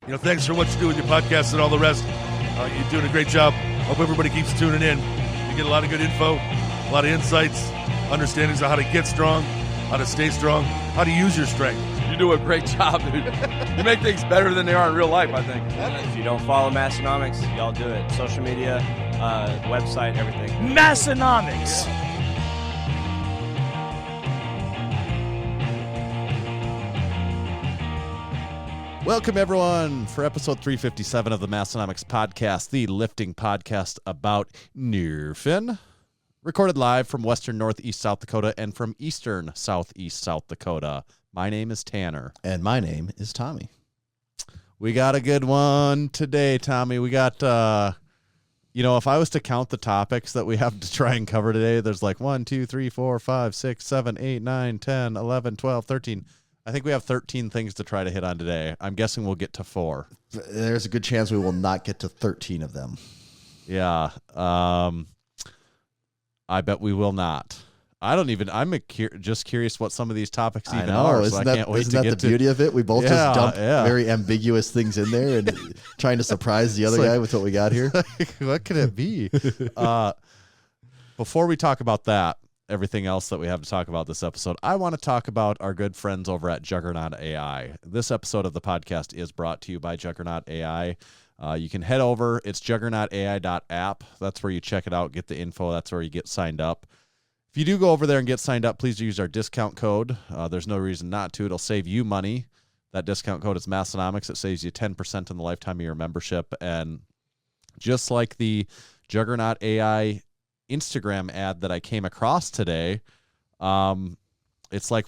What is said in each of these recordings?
Thanks for what you do with your podcast and all the rest. You're doing a great job. Hope everybody keeps tuning in. You get a lot of good info, a lot of insights, understandings of how to get strong, how to stay strong, how to use your strength. You do a great job, dude. You make things better than they are in real life, I think. If you don't follow Massenomics, y'all do it. Social media, website, everything. Massenomics. Welcome, everyone, for episode 357 of the Massenomics podcast, the lifting podcast about Nerfin. Recorded live from western northeast South Dakota and from eastern southeast South Dakota. My name is Tanner. And my name is Tommy. We got a good one today, Tommy. We got, if I was to count the topics that we have to try and cover today, there's like 1, 2, 3, 4, 5, 6, 7, 8, 9, 10, 11, 12, 13. I think we have 13 things to try to hit on today. I'm guessing we'll get to 4. There's a good chance we will not get to 13 of them. Yeah. I bet we will not. I'm just curious what some of these topics even are. Isn't that the beauty of it? We both just dump very ambiguous things in there and trying to surprise the other guy with what we got here. What could it be? Before we talk about that, everything else that we have to talk about this episode, I want to talk about our good friends over at Juggernaut AI. This episode of the podcast is brought to you by Juggernaut AI. You can head over. It's juggernautai.app. That's where you check it out, get the info. That's where you get signed up. If you do go over there and get signed up, please use our discount code. There's no reason not to. It'll save you money. That discount code is Massenomics. It saves you 10% in the lifetime of your membership. And just like the Juggernaut AI Instagram ad that I came across today, it's like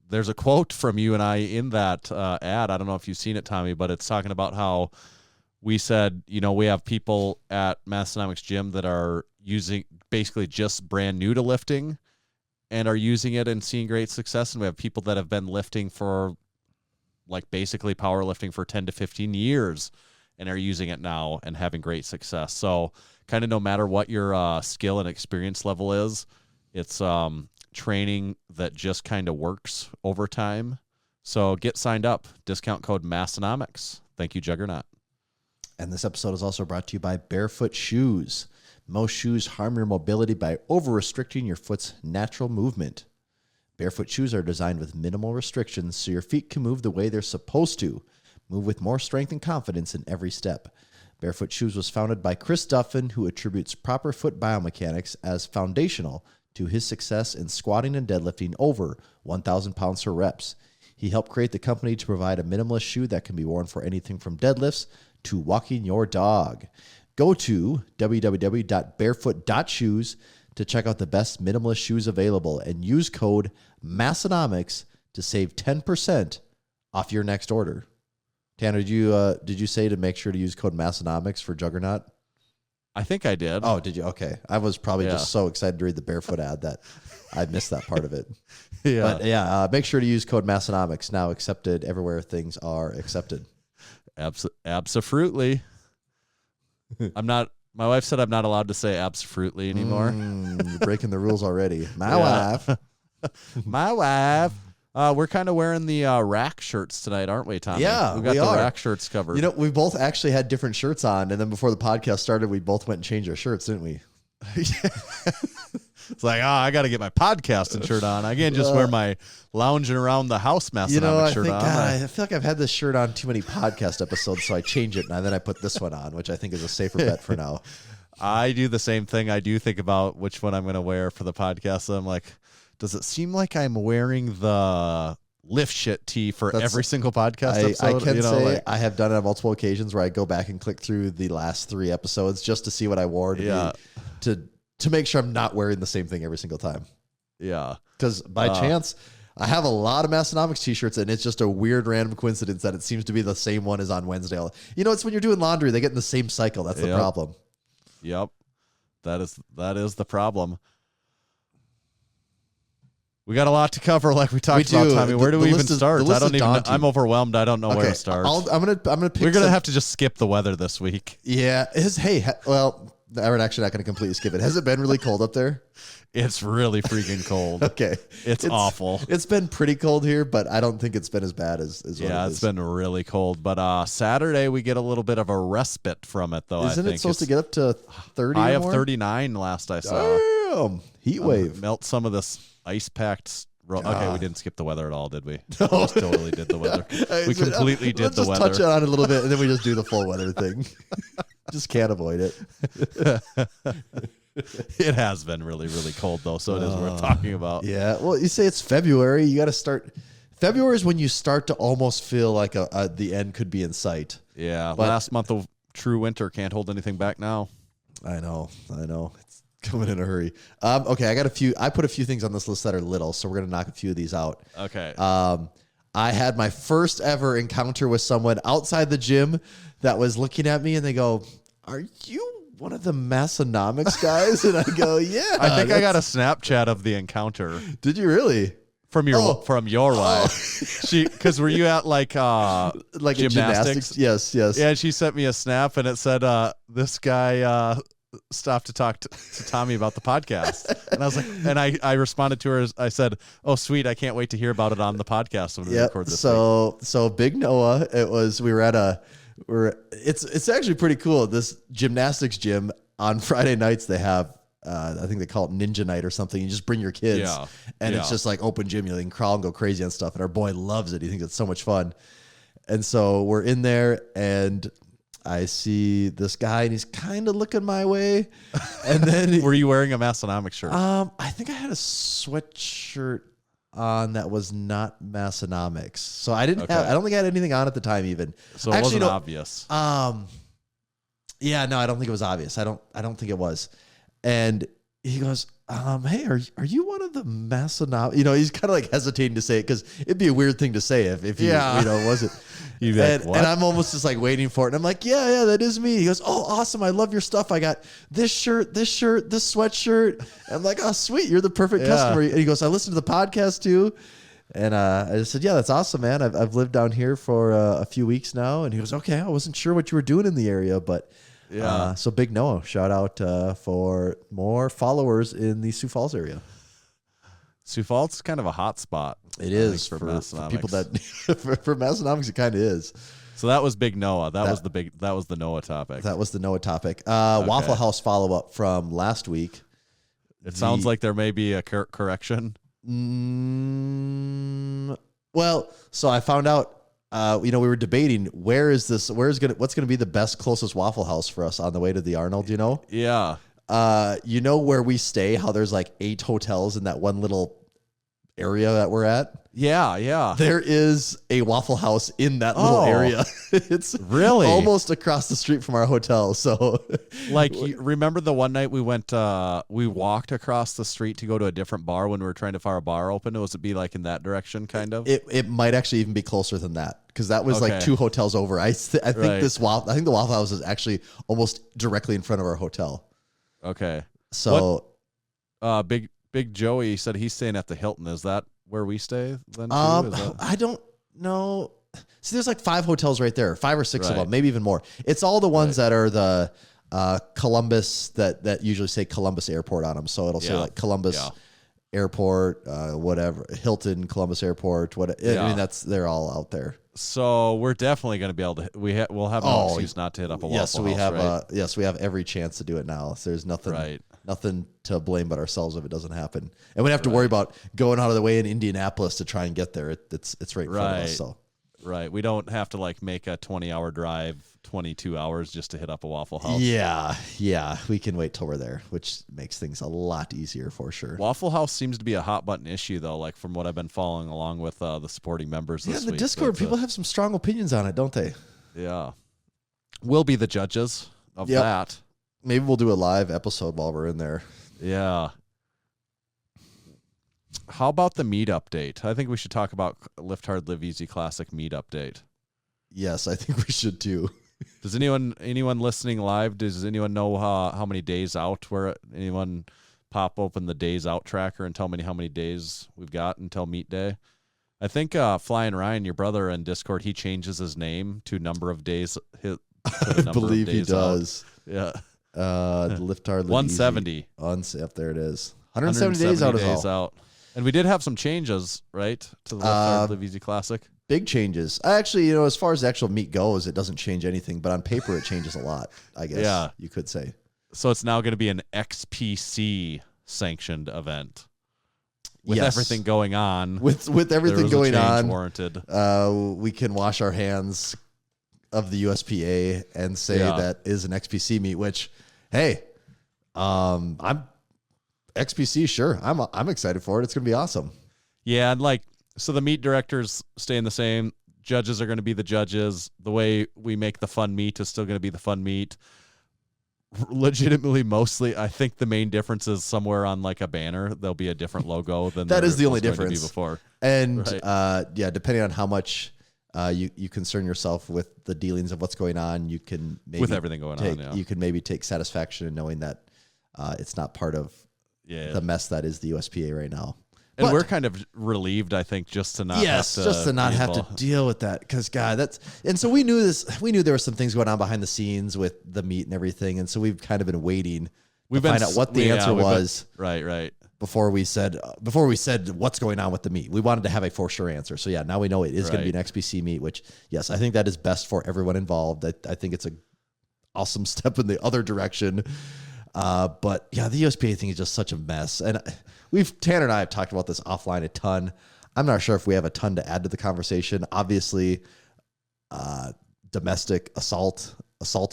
there's a quote from you and I in that ad. I don't know if you've seen it, Tommy, but it's talking about how we said, we have people at Massenomics Gym that are using basically just brand new to lifting and are using it and seeing great success. And we have people that have been lifting for basically powerlifting for 10 to 15 years and are using it now and having great success. So kind of no matter what your skill and experience level is, it's training that just kind of works over time. So get signed up. Discount code Massenomics. Thank you, Juggernaut. And this episode is also brought to you by Bearfoot Shoes. Most shoes harm your mobility by over-restricting your foot's natural movement. Barefoot shoes are designed with minimal restrictions so your feet can move the way they're supposed to. Move with more strength and confidence in every step. Barefoot Shoes was founded by Chris Duffin, who attributes proper foot biomechanics as foundational to his success in squatting and deadlifting over 1,000 pounds for reps. He helped create the company to provide a minimalist shoe that can be worn for anything from deadlifts to walking your dog. Go to www.barefoot.shoes to check out the best minimalist shoes available and use code Massenomics to save 10% off your next order. Tanner, did you say to make sure to use code Massenomics for Juggernaut? I think I did. Oh, did you? Okay. I was probably just so excited to read the Barefoot ad that I missed that part of it. But make sure to use code Massenomics, now accepted everywhere things are accepted. Absolutely. My wife said I'm not allowed to say absolutely anymore. You're breaking the rules already. My wife. We're kind of wearing the rack shirts tonight, aren't we, Tommy? Yeah, we got the rack shirts covered. We both actually had different shirts on, and then before the podcast started, we both went and changed our shirts, didn't we? It's like, I got to get my podcasting shirt on. I can't just wear my lounging around the house Massenomics shirt on. I feel like I've had this shirt on too many podcast episodes, so I change it, and then I put this one on, which I think is a safer bet for now. I do the same thing. I do think about which one I'm going to wear for the podcast. So I'm like, does it seem like I'm wearing the lift shit tee for every single podcast episode? I can say I have done it on multiple occasions where I go back and click through the last 3 episodes just to see what I wore to make sure I'm not wearing the same thing every single time. Yeah. Because by chance, I have a lot of Massenomics t-shirts, and it's just a weird random coincidence that it seems to be the same one as on Wednesday. It's when you're doing laundry, they get in the same cycle. That's the problem. Yep. That is the problem. We got a lot to cover, like we talked about, Tommy. Where do we even start? I'm overwhelmed. I don't know where to start. I'm gonna pick. We're gonna have to just skip the weather this week. Yeah. We're actually not going to completely skip it. Has it been really cold up there? It's really freaking cold. Okay. It's awful. It's been pretty cold here, but I don't think it's been as bad as what yeah, it it's is. been really cold. But Saturday we get a little bit of a respite from it, though. Isn't I think it supposed to get up to 30 high or of more? 39 last I saw. Damn. Heat wave. Melt some of this ice-packed... Okay, we didn't skip the weather at all, did we? No. We just totally did the weather. We completely did Let's the just weather. touch on it a little bit, and then we just do the full weather thing. Just can't avoid it. It has been really, really cold, though, so it is worth talking about. Yeah. Well, you say it's February. You got to start. February is when you start to almost feel like the end could be in sight. Yeah, But- last month of true winter can't hold anything back now. I know. It's coming in a hurry. Okay, I put a few things on this list that are little, so we're gonna knock a few of these out. Okay. I had my first ever encounter with someone outside the gym that was looking at me, and they go, "Are you one of the Massenomics guys?" And I go, "Yeah." I think I got a Snapchat of the encounter Did you really? from your Oh. wife. Because were you at like Like gymnastics? Yes. Yeah, and she sent me a snap, and it said, "This guy stopped to talk to Tommy about the podcast." And I was like, and I responded to her. I said, "Oh, sweet! I can't wait to hear about it on the podcast when we record this." So Big Noah. It's actually pretty cool. This gymnastics gym on Friday nights they have. I think they call it Ninja Night or something. You just bring your kids, and it's just like open gym. You can crawl and go crazy and stuff. And our boy loves it. He thinks it's so much fun. And so we're in there, and I see this guy, and he's kind of looking my way. And then, Were you wearing a Massenomics shirt? I think I had a sweatshirt on that was not Massenomics. So I didn't have. I don't think I had anything on at the time, even. So it wasn't obvious. Yeah, no, I don't think it was obvious. I don't think it was. And he goes, "Hey, are you one of the Massenomics?" You know, he's kind of like hesitating to say it because it'd be a weird thing to say if you wasn't. You'd be like, "What?" And I'm almost just like waiting for it. And I'm like, yeah, that is me. He goes, "Oh, awesome. I love your stuff. I got this shirt, this sweatshirt." And I'm like, "Oh, sweet. You're the perfect customer." And he goes, "I listen to the podcast too." And I just said, "Yeah, that's awesome, man. I've lived down here for a few weeks now." And he goes, "Okay, I wasn't sure what you were doing in the area, but Yeah. so Big Noah, shout out for more followers in the Sioux Falls area. Sioux Falls is kind of a hot spot. It is for for Massenomics. people that for Massenomics. It kind of is. So that was Big Noah. That was the Noah topic. That was the Noah topic. Waffle House follow up from last week. It sounds like there may be a correction. Well, so I found out. We were debating what's going to be the best closest Waffle House for us on the way to the Arnold. You know. Yeah. You know where we stay? How there's like 8 hotels in that one little area that we're at. Yeah. There is a Waffle House in that little area. It's really almost across the street from our hotel. So, like, remember the one night we went, we walked across the street to go to a different bar when we were trying to find a bar open. Was it be like in that direction, kind of? it might actually even be closer than that because that was like 2 hotels over. I think the Waffle House is actually almost directly in front of our hotel. Okay. So, Big Joey said he's staying at the Hilton. Is that where we stay then? Too? I don't know. See, there's like 5 hotels right there, 5 or 6 of Right. them, maybe even more. It's all the ones that are the Columbus that usually say Columbus Airport on them. So it'll say like Columbus Airport, whatever, Hilton, Columbus Airport, whatever. I mean, they're all out there. So we're definitely going to be able to. We'll have no excuse not to hit up a Waffle House. Yes, we have every chance to do it now. So there's nothing to blame but ourselves if it doesn't happen, and we don't have to worry about going out of the way in Indianapolis to try and get there. It's right in front of us. So. Right. We don't have to like make a 20-hour drive, 22 hours just to hit up a Waffle House. Yeah. We can wait till we're there, which makes things a lot easier for sure. Waffle House seems to be a hot button issue, though, like from what I've been following along with the supporting members this in the week. Discord, people have some strong opinions on it, don't they? Yeah. We'll be the judges of that. Maybe we'll do a live episode while we're in there. Yeah. How about the meet update? I think we should talk about Lift Hard, Live Easy Classic meet update. Yes, I think we should too. Does anyone listening live, does anyone know how many days out? Anyone pop open the days out tracker and tell me how many days we've got until meet day? I think Flying Ryan, your brother in Discord, he changes his name to number of days. I believe he does. Yeah. Lift hard, live 170. easy. Yep, there it is. 170 days out is all. And we did have some changes, right, to the Lift Hard, Live Easy Classic. Big changes. Actually, as far as the actual meet goes, it doesn't change anything, but on paper it changes a lot, I guess you could say. So it's now going to be an XPC sanctioned event. With everything going on. With everything going on, warranted. We can wash our hands of the USPA and say that is an XPC meet, which, hey, I'm XPC, sure. I'm excited for it. It's going to be awesome. Yeah, and so the meet directors staying the same. Judges are going to be the judges. The way we make the fun meet is still going to be the fun meet. Legitimately, mostly, I think the main difference is somewhere on a banner. There'll be a different logo than that is the only difference before. And depending on how much you concern yourself with the dealings of what's going on, you can maybe with everything going on. You can maybe take satisfaction in knowing that it's not part of the mess that is the USPA right now. And but, we're kind of relieved, I think, just to not have to deal with that. Because God, so we knew this. We knew there were some things going on behind the scenes with the meet and everything, and so we've kind of been waiting to find out what the answer was. Right. Before we said what's going on with the meet, we wanted to have a for sure answer. So now we know it is going to be an XPC meet. Which I think that is best for everyone involved. I think it's a awesome step in the other direction. But the USPA thing is just such a mess. And Tanner and I have talked about this offline a ton. I'm not sure if we have a ton to add to the conversation. Obviously, domestic assault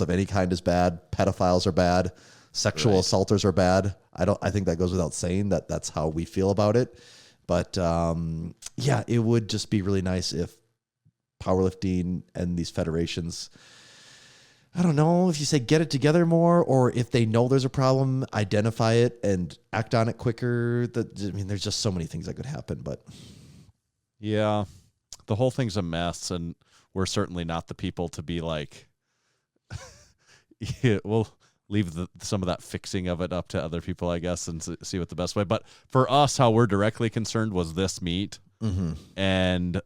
of any kind is bad. Pedophiles are bad. Sexual assaulters are bad. I think that goes without saying that that's how we feel about it. But it would just be really nice if powerlifting and these federations, I don't know if you say get it together more, or if they know there's a problem, identify it and act on it quicker. There's just so many things that could happen. But yeah, the whole thing's a mess, and we're certainly not the people to be we'll leave some of that fixing of it up to other people, I guess, and see what the best way. But for us, how we're directly concerned was this meet, and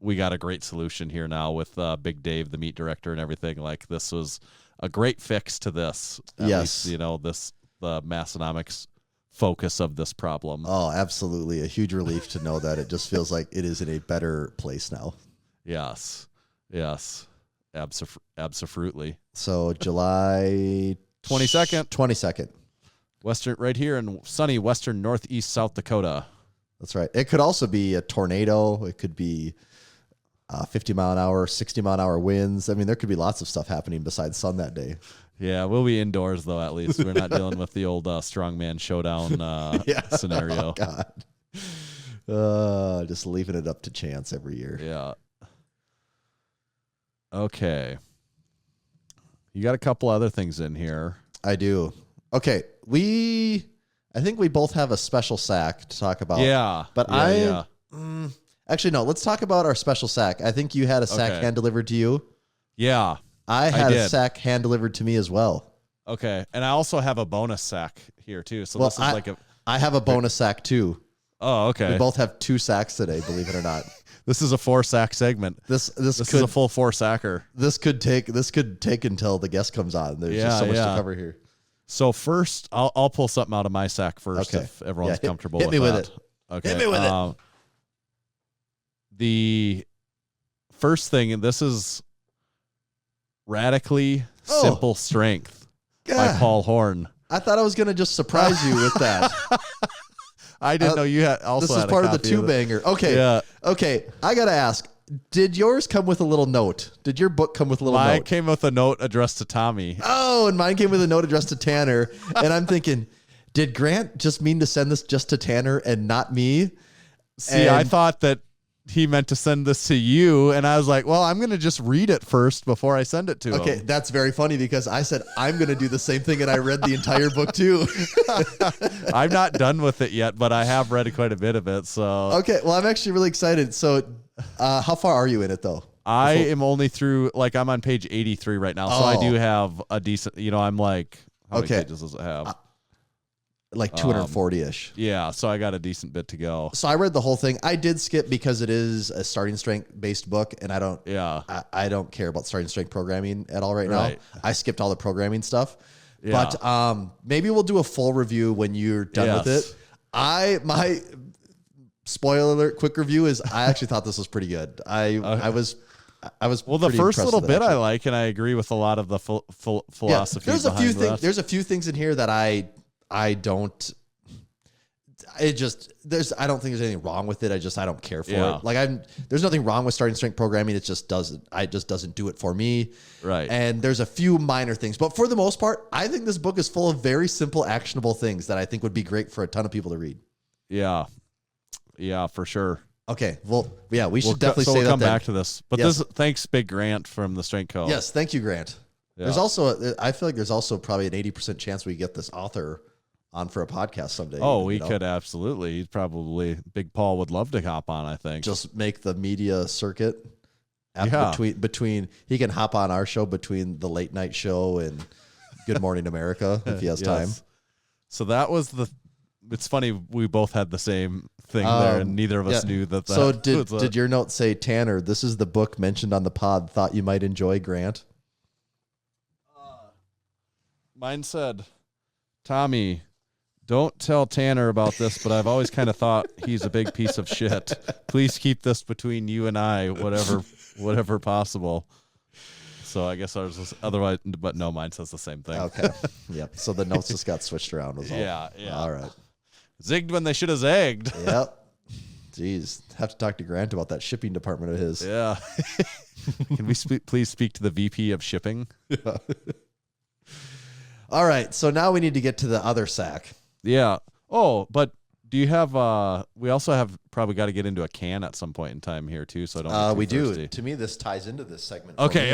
we got a great solution here now with Big Dave, the meet director, and everything. This was a great fix to this. At least, the Massenomics focus of this problem. Oh, absolutely. A huge relief to know that it just feels like it is in a better place now. Yes. Absolutely. So July 22nd. Right here in sunny western northeast South Dakota. That's right. It could also be a tornado. It could be 50 mile an hour, 60 mile an hour winds. There could be lots of stuff happening besides sun that day. Yeah, we'll be indoors, though, at least. We're not dealing with the old strongman showdown scenario. Oh, God. Just leaving it up to chance every year. Yeah. Okay. You got a couple other things in here. I do. Okay. I think we both have a special sack to talk about. Yeah. But actually, no. Let's talk about our special sack. I think you had a sack hand delivered to you. Yeah. I had a sack hand delivered to me as well. Okay. And I also have a bonus sack here, too. So this is I have a bonus sack, too. Oh, okay. We both have 2 sacks today, believe it or not. This is a 4-sack segment. This is a full 4-sacker. This could take until the guest comes on. There's just so much to cover here. So first, I'll pull something out of my sack first if everyone's comfortable with that. Hit me with it. Okay. Hit me with it. The first thing, and this is Radically Simple Strength by Paul Horn. I thought I was going to just surprise you with that. I didn't know you had also. This is part of the 2-banger. Okay. Yeah. Okay. I got to ask, did yours come with a little note? Did your book come with a little note? Mine came with a note addressed to Tommy. Oh, and mine came with a note addressed to Tanner. And I'm thinking, did Grant just mean to send this just to Tanner and not me? See, I thought that he meant to send this to you, and I was like, well, I'm going to just read it first before I send it to him. Okay, that's very funny because I said I'm going to do the same thing, and I read the entire book too. I'm not done with it yet, but I have read quite a bit of it. So okay, well, I'm actually really excited. So how far are you in it, though? I am only through, I'm on page 83 right now, so I do have a decent, I'm like, how many pages does it have? Like 240-ish. Yeah, so I got a decent bit to go. So I read the whole thing. I did skip because it is a starting strength based book, and I don't care about starting strength programming at all right now. I skipped all the programming stuff. Yeah. But maybe we'll do a full review when you're done with it. My spoiler alert, quick review is I actually thought this was pretty good. I was well, the first little bit I like, and I agree with a lot of the philosophy. There's a few things. There's a few things in here that I don't. I don't think there's anything wrong with it. I don't care for it. Like there's nothing wrong with starting strength programming. It just doesn't do it for me. Right. And there's a few minor things, but for the most part, I think this book is full of very simple, actionable things that I think would be great for a ton of people to read. Yeah. Yeah, for sure. Okay. Well, yeah, we should definitely so say we'll that. Come back to this, but thanks, Big Grant from the Strength Co. Yes. Thank you, Grant. Yeah. There's also, I feel like there's also probably an 80% chance we get this author on for a podcast someday. Oh, we could absolutely. He'd probably, Big Paul would love to hop on, I think. Just make the media circuit between he can hop on our show between the late night show and Good Morning America if he has time. So that was it's funny, we both had the same thing there and neither of us knew that. So did your note say, Tanner, this is the book mentioned on the pod, thought you might enjoy, Grant? Mine said, Tommy, don't tell Tanner about this, but I've always kind of thought he's a big piece of shit. Please keep this between you and I, whatever possible. So I guess ours was otherwise, but no, mine says the same thing. Okay. Yep. So the notes just got switched around. Was all. Yeah. All right. Zigged when they should have zagged. Yep. Jeez. Have to talk to Grant about that shipping department of his. Yeah. Can we please speak to the VP of shipping? Yeah. All right. So now we need to get to the other sack. Yeah. Oh, but do you have, we also have probably got to get into a can at some point in time here too. So don't we thirsty. do. To me, this ties into this segment. Okay.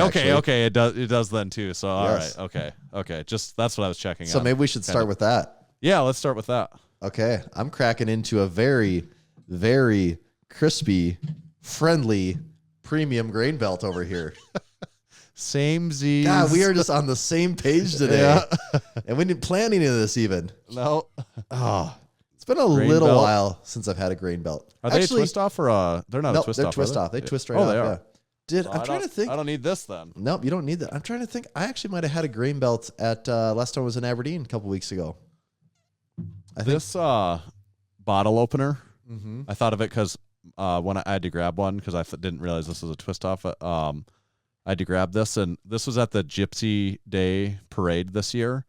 It does then too. So, all right. Okay. Just, that's what I was checking So on. maybe we should start with that. Yeah. Let's start with that. Okay. I'm cracking into a very, very crispy, friendly, premium grain belt over here. Same Z's. God, we are just on the same page today. Yeah. And we didn't plan any of this even. No. Oh, it's been a Grain little belt. while since I've had a grain belt. Are they a twist off or they're not a twist they're off? Twist off. They twist right off. They are. Yeah. I'm trying to think. I don't need this then. Nope, you don't need that. I'm trying to think. I actually might have had a grain belt at last time I was in Aberdeen a couple weeks ago. This bottle opener, Mm-hmm. I thought of it because when I had to grab one because I didn't realize this was a twist off. I had to grab this, and this was at the Gypsy Day parade this year.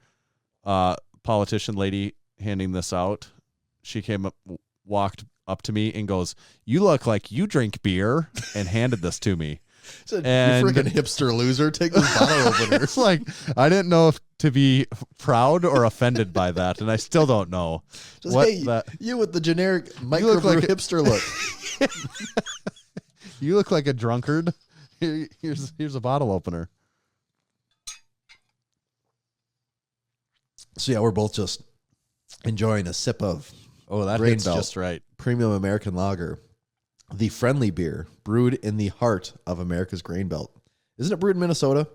Politician lady handing this out. She came up, walked up to me and goes, "You look like you drink beer," and handed this to me. Said, you freaking hipster loser, take this bottle opener. It's like, I didn't know if to be proud or offended by that, and I still don't know. Just, hey, you with the generic microbrew like hipster look. You look like a drunkard. Here's a bottle opener. So yeah, we're both just enjoying a sip of that Grain hits Belt just right. Premium American Lager, the friendly beer brewed in the heart of America's Grain Belt. Isn't it brewed in Minnesota?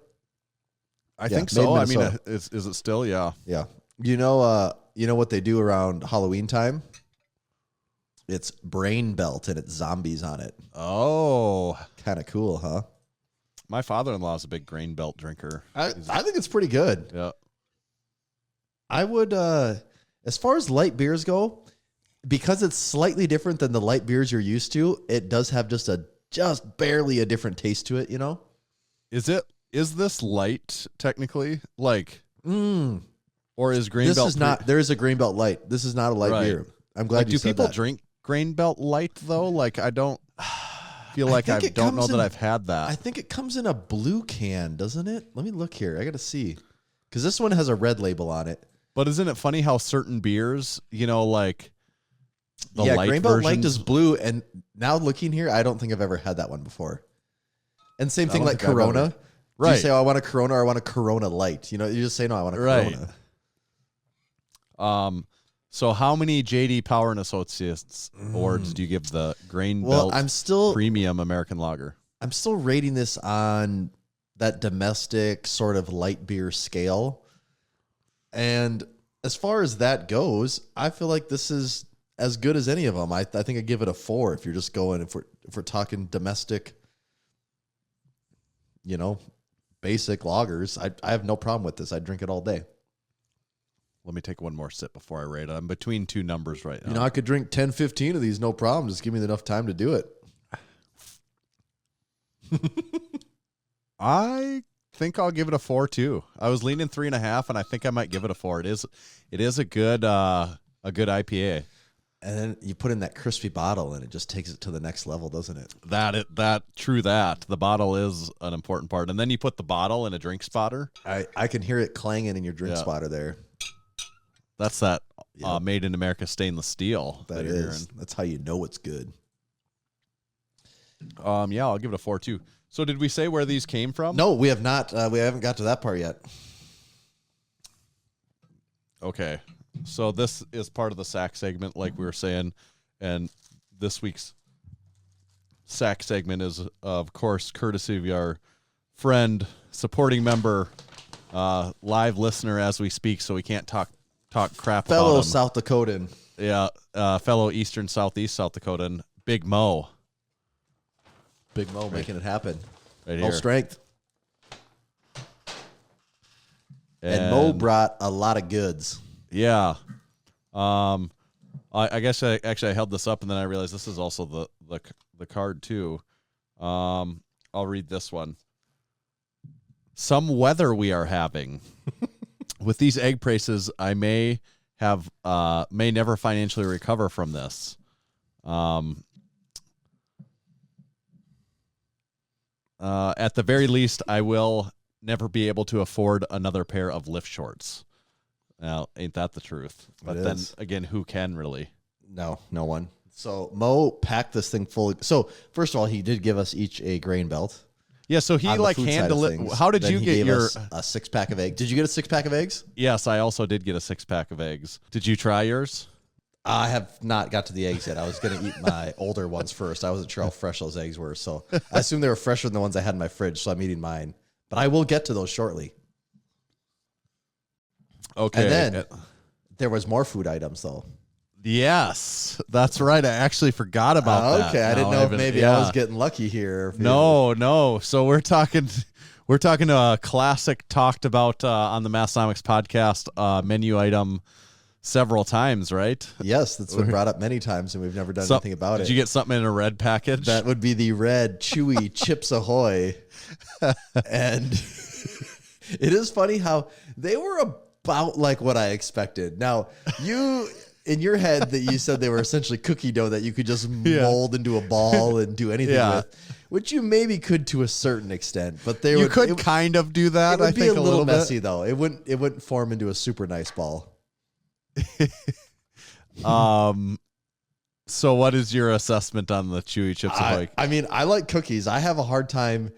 I think so. I mean, is it still? Yeah. Yeah. You know what they do around Halloween time? It's Brain Belt and it's zombies on it. Oh, kind of cool, huh? My father-in-law is a big Grain Belt drinker. I think it's pretty good. Yeah. I would, as far as light beers go, because it's slightly different than the light beers you're used to, it does have just barely a different taste to it, you know? Is this light technically? Like, or is Grain Belt? This is not, there is a Grain Belt light. This is not a light beer. I'm glad you said that. Do people drink Grain Belt light though? Like, I don't feel like I don't know that I've had that. I think it comes in a blue can, doesn't it? Let me look here. I got to see. Because this one has a red label on it. But isn't it funny how certain beers, like the light Grain Belt versions, Light is blue. And now looking here, I don't think I've ever had that one before. And same thing like Corona. Right. Do you say, I want a Corona or I want a Corona Light? You just say, no, I want a Corona. Right. So how many JD Power and Associates awards do you give the Grain Belt Premium American Lager? I'm still rating this on that domestic sort of light beer scale. And as far as that goes, I feel like this is as good as any of them. I think I'd give it a 4 if you're just going, if we're talking domestic, basic lagers. I have no problem with this. I'd drink it all day. Let me take one more sip before I rate it. I'm between two numbers right now. You know, I could drink 10, 15 of these, no problem. Just give me enough time to do it. I think I'll give it a 4 too. I was leaning 3.5, and I think I might give it a 4. It is a good IPA. And then you put in that crispy bottle, and it just takes it to the next level, doesn't it? That the bottle is an important part. And then you put the bottle in a drink spotter. I can hear it clanging in your drink spotter there. That's that made in America stainless steel. That is. That's how you know it's good. Yeah, I'll give it a 4 too. So did we say where these came from? No, we have not. We haven't got to that part yet. Okay. So this is part of the sack segment, like we were saying, and this week's sack segment is, of course, courtesy of our friend, supporting member, live listener as we speak, so we can't talk crap about him. Fellow South Dakotan. Yeah, fellow Eastern Southeast South Dakotan, Big Mo. Big Mo making it happen. Right Full here. strength. And Mo brought a lot of goods. Yeah. I guess I held this up, and then I realized this is also the card too. I'll read this one. Some weather we are having. With these egg prices, I may never financially recover from this. At the very least, I will never be able to afford another pair of lift shorts. Now, ain't that the truth? But then again, who can really? No one. So Mo packed this thing fully. So first of all, he did give us each a grain belt. Yeah, so he like handled it. How did you get your a 6-pack of eggs? Did you get a 6-pack of eggs? Yes, I also did get a 6-pack of eggs. Did you try yours? I have not got to the eggs yet. I was going to eat my older ones first. I wasn't sure how fresh those eggs were, so I assumed they were fresher than the ones I had in my fridge, so I'm eating mine. But I will get to those shortly. Okay. And then there was more food items, though. Yes, that's right. I actually forgot about that. Okay, I didn't know if maybe I was getting lucky here. No. So we're talking a classic talked about on the Massenomics podcast menu item several times, right? Yes, that's been brought up many times, and we've never done anything about it. Did you get something in a red package? That would be the red chewy Chips Ahoy. And it is funny how they were about like what I expected. Now, you in your head that you said they were essentially cookie dough that you could just mold into a ball and do anything with, which you maybe could to a certain extent, but you could kind of do that. It would I be think a little messy bit. though. It wouldn't form into a super nice ball. So what is your assessment on the chewy Chips Ahoy? I mean, I like cookies. I have a hard time.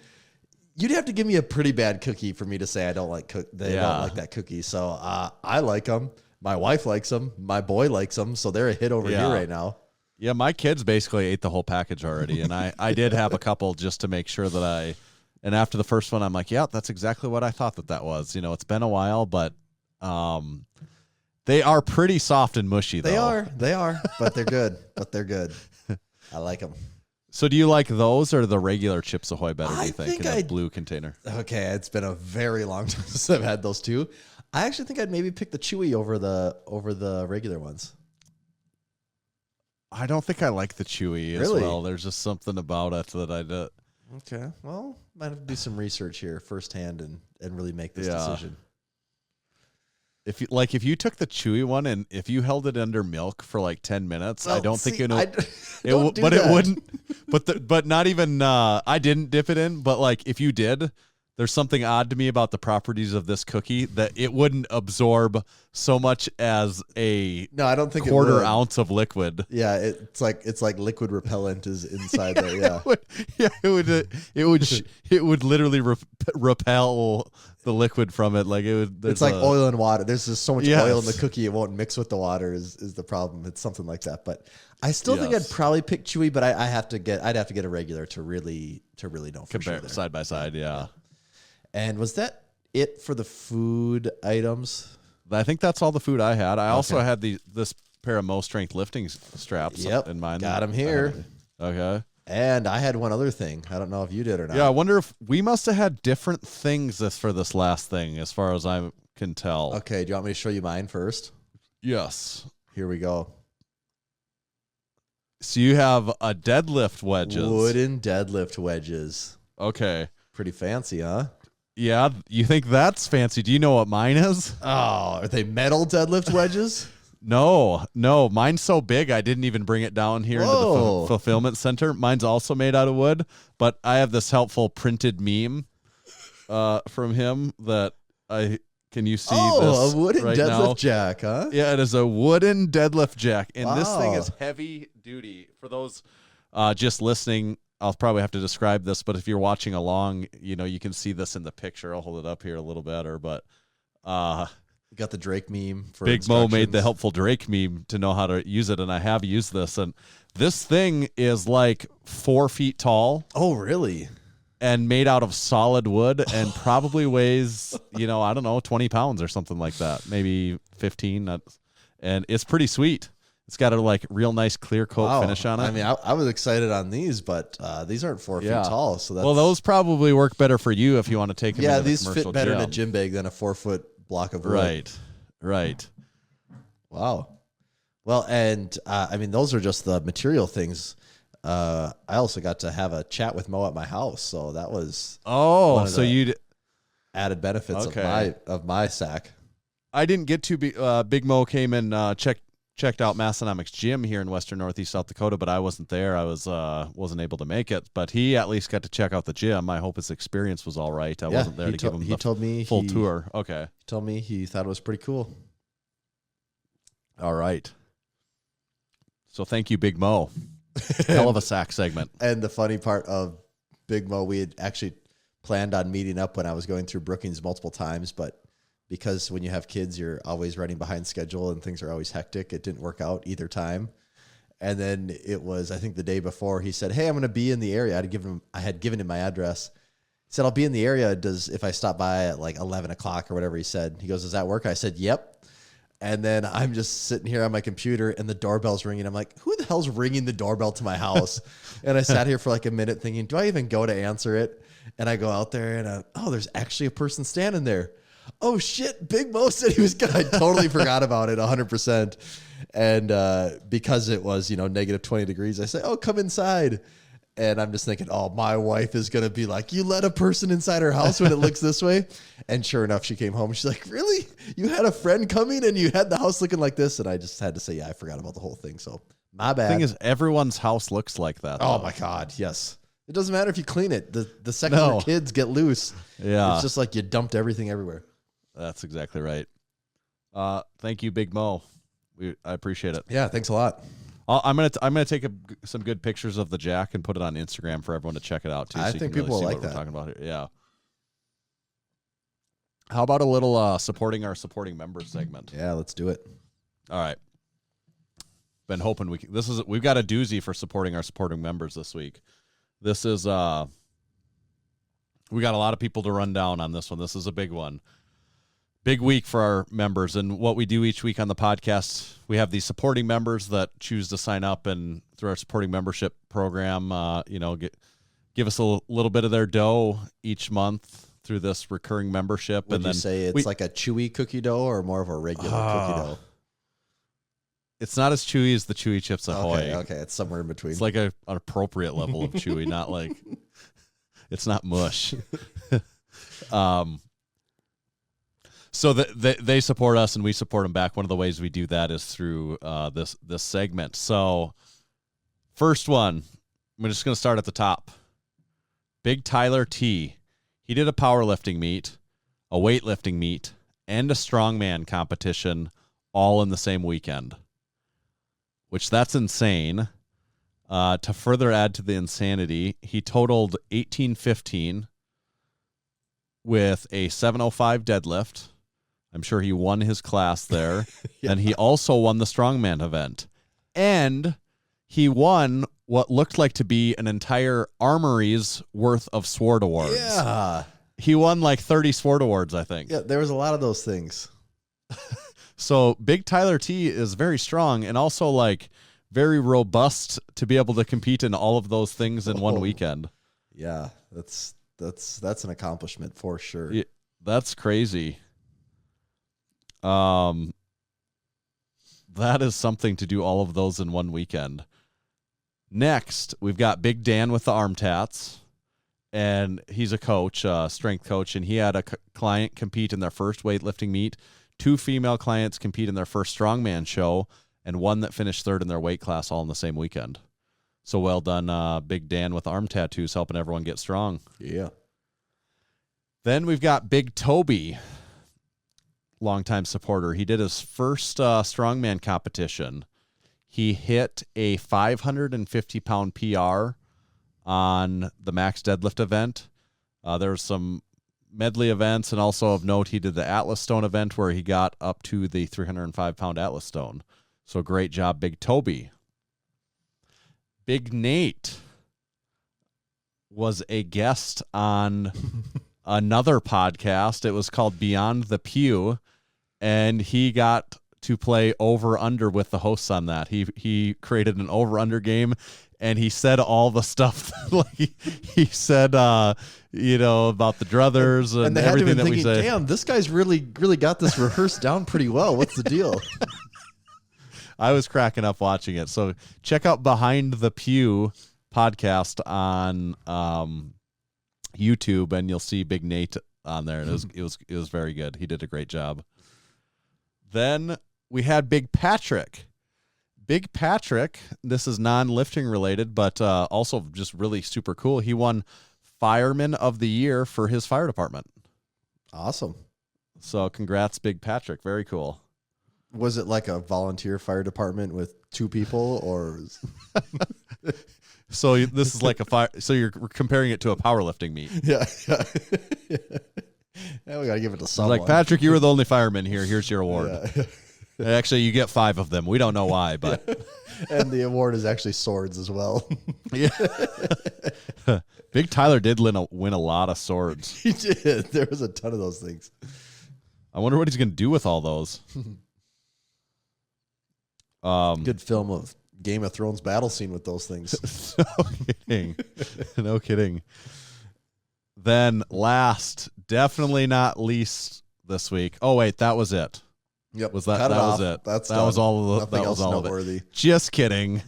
You'd have to give me a pretty bad cookie for me to say I don't like don't like that cookie. So I like them. My wife likes them. My boy likes them. So they're a hit over here right now. Yeah, my kids basically ate the whole package already, and I did have a couple just to make sure that and after the first one, I'm like, yeah, that's exactly what I thought that was. You know, it's been a while, but they are pretty soft and mushy, though. They are, but they're good. I like them. So do you like those or the regular Chips Ahoy better, do you think, in the blue container? Okay, it's been a very long time since I've had those two. I actually think I'd maybe pick the chewy over the regular ones. I don't think I like the chewy as well. There's just something about it that I do. Okay, well, might have to do some research here firsthand and really make this decision. If you took the chewy one and if you held it under milk for like 10 minutes, I don't think it would. It wouldn't. But not even. I didn't dip it in. But like if you did, there's something odd to me about the properties of this cookie that it wouldn't absorb so much as a I don't think quarter ounce of liquid. Yeah, it's like liquid repellent is inside there. Yeah, it would literally repel the liquid from it. Like it would. It's like oil and water. There's just so much oil in the cookie, it won't mix with the water. Is the problem? It's something like that. But I still think I'd probably pick chewy. But I'd have to get a regular to really know for compare sure side by side. Yeah. And was that it for the food items? I think that's all the food I had. I also had this pair of Mo Strength lifting straps in mine. Got them here. Okay. And I had one other thing. I don't know if you did or not. Yeah, I wonder if we must have had different things for this last thing as far as I'm can tell. Okay, do you want me to show you mine first? Yes. Here we go. So you have a deadlift wedges. Wooden deadlift wedges. Okay. Pretty fancy, huh? Yeah, you think that's fancy. Do you know what mine is? Oh, are they metal deadlift wedges? No. Mine's so big I didn't even bring it down here into the fulfillment center. Mine's also made out of wood, but I have this helpful printed meme from him that can you see this? A wooden right deadlift now? jack, huh? Yeah, it is a wooden deadlift jack, and this thing Wow. is heavy duty. For those just listening, I'll probably have to describe this, but if you're watching along, you can see this in the picture. I'll hold it up here a little better, but You got the Drake meme for Big Mo made the instructions. helpful Drake meme to know how to use it, and I have used this, and this thing is like 4 feet tall Oh, really? and made out of solid wood and probably weighs, I don't know, 20 pounds or something like that, maybe 15. And it's pretty sweet. It's got a real nice clear coat finish on it. I mean, I was excited on these, but these aren't 4 feet tall. So that's, well, those probably work better for you if you want to take them. yeah, into the these commercial fit better gym. in a gym bag than a 4-foot block of wood. Right. Wow. Well, and I mean, those are just the material things. I also got to have a chat with Mo at my house, so that was Oh, one of so the you'd. added benefits Okay. of my sack. I didn't get to be. Big Mo came and checked out Massenomics gym here in Western Northeast South Dakota, but I wasn't there. I wasn't able to make it, but he at least got to check out the gym. I hope his experience was all right. I wasn't there to give him he the told me full tour. Okay. He told me he thought it was pretty cool. All right. So thank you, Big Mo. Hell of a sack segment. And the funny part of Big Mo, we had actually planned on meeting up when I was going through Brookings multiple times, but because when you have kids, you're always running behind schedule and things are always hectic, it didn't work out either time. And then it was, I think the day before, he said, "Hey, I'm going to be in the area." I had given him my address. He said, "I'll be in the area. If I stop by at 11 o'clock or whatever," he said. He goes, "Does that work?" I said, "Yep." And then I'm just sitting here on my computer and the doorbell's ringing. I'm like, who the hell's ringing the doorbell to my house? And I sat here for a minute thinking, do I even go to answer it? And I go out there and there's actually a person standing there. Oh shit, Big Mo said he was good. I totally forgot about it 100%. And because it was, negative 20 degrees, I said, "Oh, come inside." And I'm just thinking, oh, my wife is going to be like, "You let a person inside her house when it looks this way?" And sure enough, she came home. She's like, "Really? You had a friend coming and you had the house looking like this?" And I just had to say, yeah, I forgot about the whole thing. So my bad. The thing is, everyone's house looks like that. oh though. my God, yes. It doesn't matter if you clean it. The second No. your kids get loose, Yeah. it's just like you dumped everything everywhere. That's exactly right. Thank you, Big Mo. I appreciate it. Yeah, thanks a lot. I'm gonna take some good pictures of the jack and put it on Instagram for everyone to check it out too. I so you think can people really will see like what that. we're talking about here. Yeah. How about a little supporting our supporting members segment? Yeah, let's do it. All right. Been hoping we've got a doozy for supporting our supporting members this week. This is we got a lot of people to run down on this one. This is a big one. Big week for our members, and what we do each week on the podcast, we have these supporting members that choose to sign up and through our supporting membership program, give us a little bit of their dough each month through this recurring membership. Would and you then say it's like a chewy cookie dough or more of a regular cookie dough? it's not as chewy as the Chewy Chips Ahoy. Okay, it's somewhere in between. It's like an appropriate level of chewy, not like it's not mush. So they support us and we support them back. One of the ways we do that is through this segment. So first one, I'm just going to start at the top. Big Tyler T. He did a powerlifting meet, a weightlifting meet, and a strongman competition all in the same weekend, which that's insane. To further add to the insanity, he totaled 1815 with a 705 deadlift. I'm sure he won his class there. Yeah. And he also won the strongman event. And he won what looked like to be an entire armory's worth of sword awards. Yeah. He won like 30 sword awards, I think. Yeah, there was a lot of those things. So Big Tyler T is very strong and also like very robust to be able to compete in all of those things in one weekend. Yeah, that's an accomplishment for sure. Yeah, that's crazy. That is something to do all of those in one weekend. Next, we've got Big Dan with the arm tats, and he's a coach, strength coach, and he had a client compete in their first weightlifting meet. 2 female clients compete in their first strongman show, and 1 that finished 3rd in their weight class all in the same weekend. So well done, Big Dan with arm tattoos, helping everyone get strong. Yeah. Then we've got Big Toby, longtime supporter. He did his first strongman competition. He hit a 550-pound PR on the max deadlift event. There were some medley events, and also of note, he did the Atlas Stone event where he got up to the 305-pound Atlas Stone. So great job, Big Toby. Big Nate was a guest on another podcast. It was called Beyond the Pew, and he got to play over-under with the hosts on that. He created an over-under game, and he said all the stuff like he said, about the druthers and they had everything to that be we thinking, say. damn, this guy's really got this rehearsed down pretty well. What's the deal? I was cracking up watching it. So check out Behind the Pew podcast on YouTube, and you'll see Big Nate on there. And it was very good. He did a great job. Then we had Big Patrick. Big Patrick, this is non-lifting related, but also just really super cool. He won Fireman of the Year for his fire department. Awesome. So congrats, Big Patrick. Very cool. Was it like a volunteer fire department with 2 people, or? So this is like a fire. So you're comparing it to a powerlifting meet. Yeah. Now we gotta give it to someone. Like, Patrick, you were the only fireman here. Here's your award. Yeah. Actually, you get 5 of them. We don't know why, but And the award is actually swords as well. yeah. Big Tyler did win a lot of swords. He did. There was a ton of those things. I wonder what he's going to do with all those. Good film of Game of Thrones battle scene with those things. No kidding. No kidding. Then last, definitely not least this week. Oh, wait, that was it. Yep. Was that Cut that was off. it? That's that was done. all of the, Nothing that else was all of noteworthy. it. Just kidding.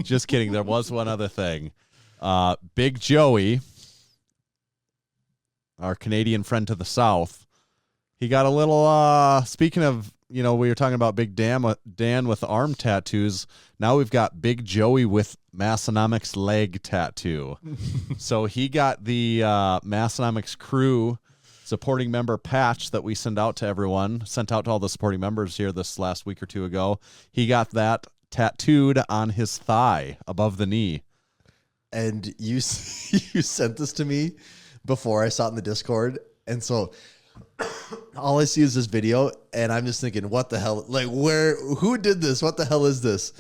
Just kidding. There was one other thing. Big Joey, our Canadian friend to the south, he got a little speaking of, we were talking about Big Dan with the arm tattoos. Now we've got Big Joey with Massenomics leg tattoo. So he got the Massenomics crew supporting member patch that we sent out to all the supporting members here this last week or 2 ago. He got that tattooed on his thigh above the knee. And you sent this to me before I saw it in the Discord. And so all I see is this video, and I'm just thinking, what the hell? Like, who did this? What the hell is this?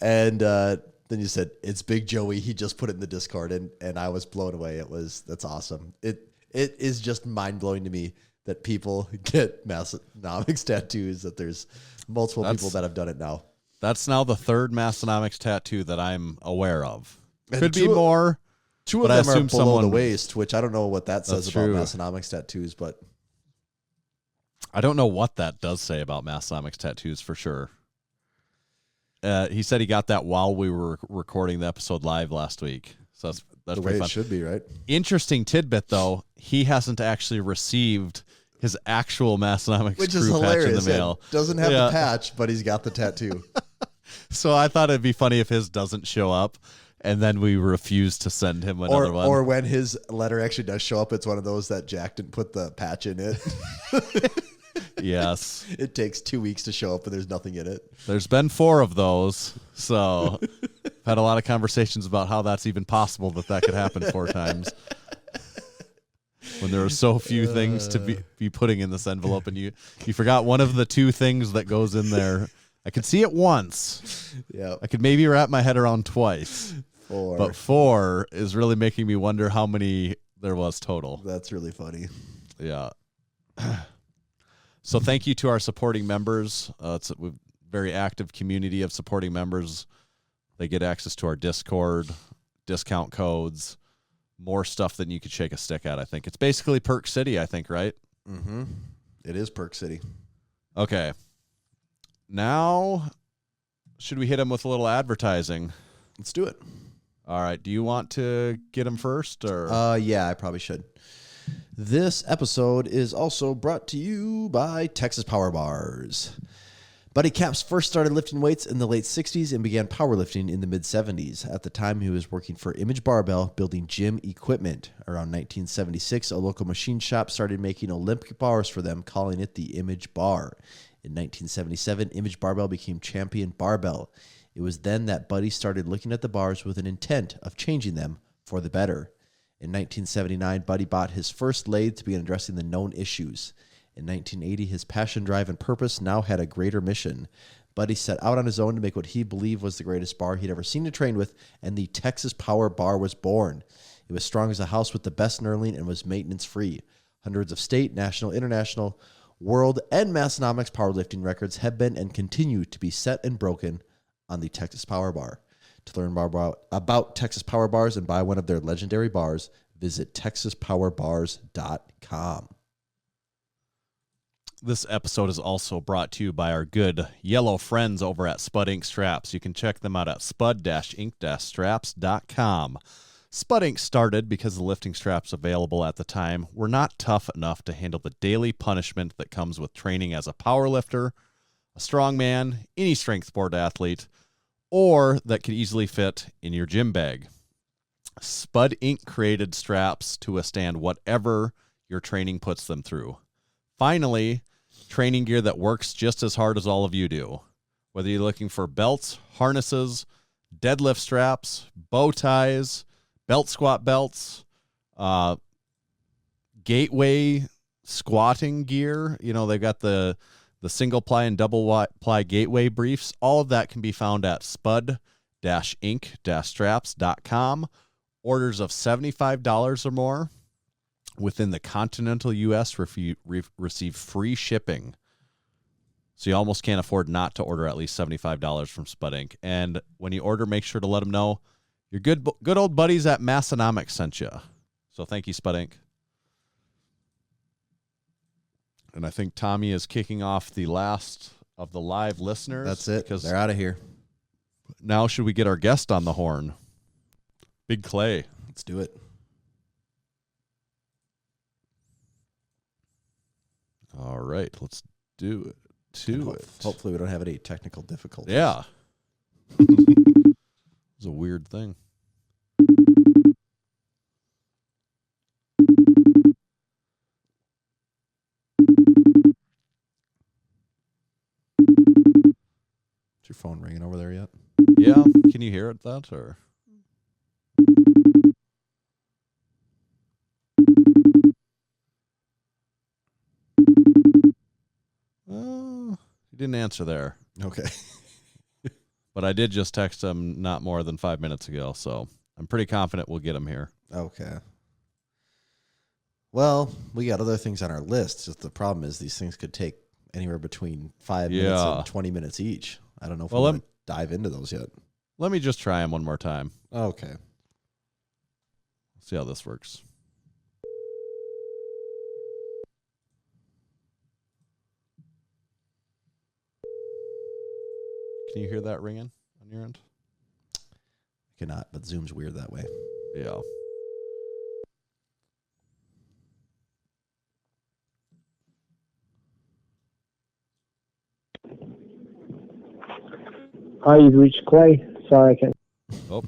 And then you said, it's Big Joey. He just put it in the Discord, and I was blown away. That's awesome. It is just mind-blowing to me that people get Massenomics tattoos, that there's multiple people that have done it now. That's now the 3rd Massenomics tattoo that I'm aware of. And Could be more. 2 of but I them are assume below the someone- waist, which I don't know what that says That's about true. Massenomics tattoos, but I don't know what that does say about Massenomics tattoos for sure. He said he got that while we were recording the episode live last week. So that's the pretty way fun. it should be, right? Interesting tidbit, though. He hasn't actually received his actual Massenomics Which crew is patch in hilarious. the mail. It doesn't have Yeah. the patch, but he's got the tattoo. So I thought it'd be funny if his doesn't show up, and then we refuse to send him another one. Or when his letter actually does show up, it's one of those that Jack didn't put the patch in it. Yes. It takes 2 weeks to show up and there's nothing in it. There's been 4 of those, so I've had a lot of conversations about how that's even possible that could happen 4 times. When there are so few things to be putting in this envelope, and you forgot one of the 2 things that goes in there. I could see it once. Yeah. I could maybe wrap my head around twice. 4. But 4 is really making me wonder how many there was total. That's really funny. Yeah. So thank you to our supporting members. It's a very active community of supporting members. They get access to our Discord, discount codes, more stuff than you could shake a stick at, I think. It's basically Perk City, I think, right? Mm-hmm. It is Perk City. Okay. now should we hit him with a little advertising? Let's do it. All right. Do you want to get him first, or? Yeah, I probably should. This episode is also brought to you by Texas Power Bars. Buddy Caps first started lifting weights in the late 60s and began powerlifting in the mid-70s. At the time, he was working for Image Barbell, building gym equipment. Around 1976, a local machine shop started making Olympic bars for them, calling it the Image Bar. In 1977, Image Barbell became Champion Barbell. It was then that Buddy started looking at the bars with an intent of changing them for the better. In 1979, Buddy bought his first lathe to begin addressing the known issues. In 1980, his passion, drive, and purpose now had a greater mission. Buddy set out on his own to make what he believed was the greatest bar he'd ever seen and trained with, and the Texas Power Bar was born. It was strong as a house with the best knurling and was maintenance-free. Hundreds of state, national, international, world, and Massenomics powerlifting records have been and continue to be set and broken on the Texas Power Bar. To learn more about Texas Power Bars and buy one of their legendary bars, visit TexasPowerBars.com. This episode is also brought to you by our good yellow friends over at SPUD Inc. Straps. You can check them out at spud-inc-straps.com. SPUD Inc. started because the lifting straps available at the time were not tough enough to handle the daily punishment that comes with training as a power lifter, a strongman, any strength sport athlete, or that could easily fit in your gym bag. SPUD Inc. created straps to withstand whatever your training puts them through. Finally, training gear that works just as hard as all of you do. Whether you're looking for belts, harnesses, deadlift straps, bow ties, belt squat belts, gateway squatting gear, they've got the single ply and double ply gateway briefs. All of that can be found at spud-inc-straps.com. Orders of $75 or more within the continental U.S. receive free shipping. So you almost can't afford not to order at least $75 from SPUD Inc. And when you order, make sure to let them know your good old buddies at Massenomics sent you. So thank you, SPUD Inc. And I think Tommy is kicking off the last of the live listeners. That's it. Because they're out of here. Now should we get our guest on the horn? Big Clay. Let's do it. All right, let's do it. Hopefully we don't have any technical difficulties. Yeah. It's a weird thing. Is your phone ringing over there yet? Yeah. Can you hear it, that, or? He didn't answer there. Okay. But I did just text him not more than 5 minutes ago, so I'm pretty confident we'll get him here. Okay. Well, we got other things on our list. Just the problem is these things could take anywhere between 5 minutes and 20 minutes each. I don't know if we want to dive into those yet. Let me just try him one more time. Okay. See how this works. Can you hear that ringing on your end? I cannot, but Zoom's weird that way. Yeah. Hi, you've reached Clay. Sorry, I can't. Oh,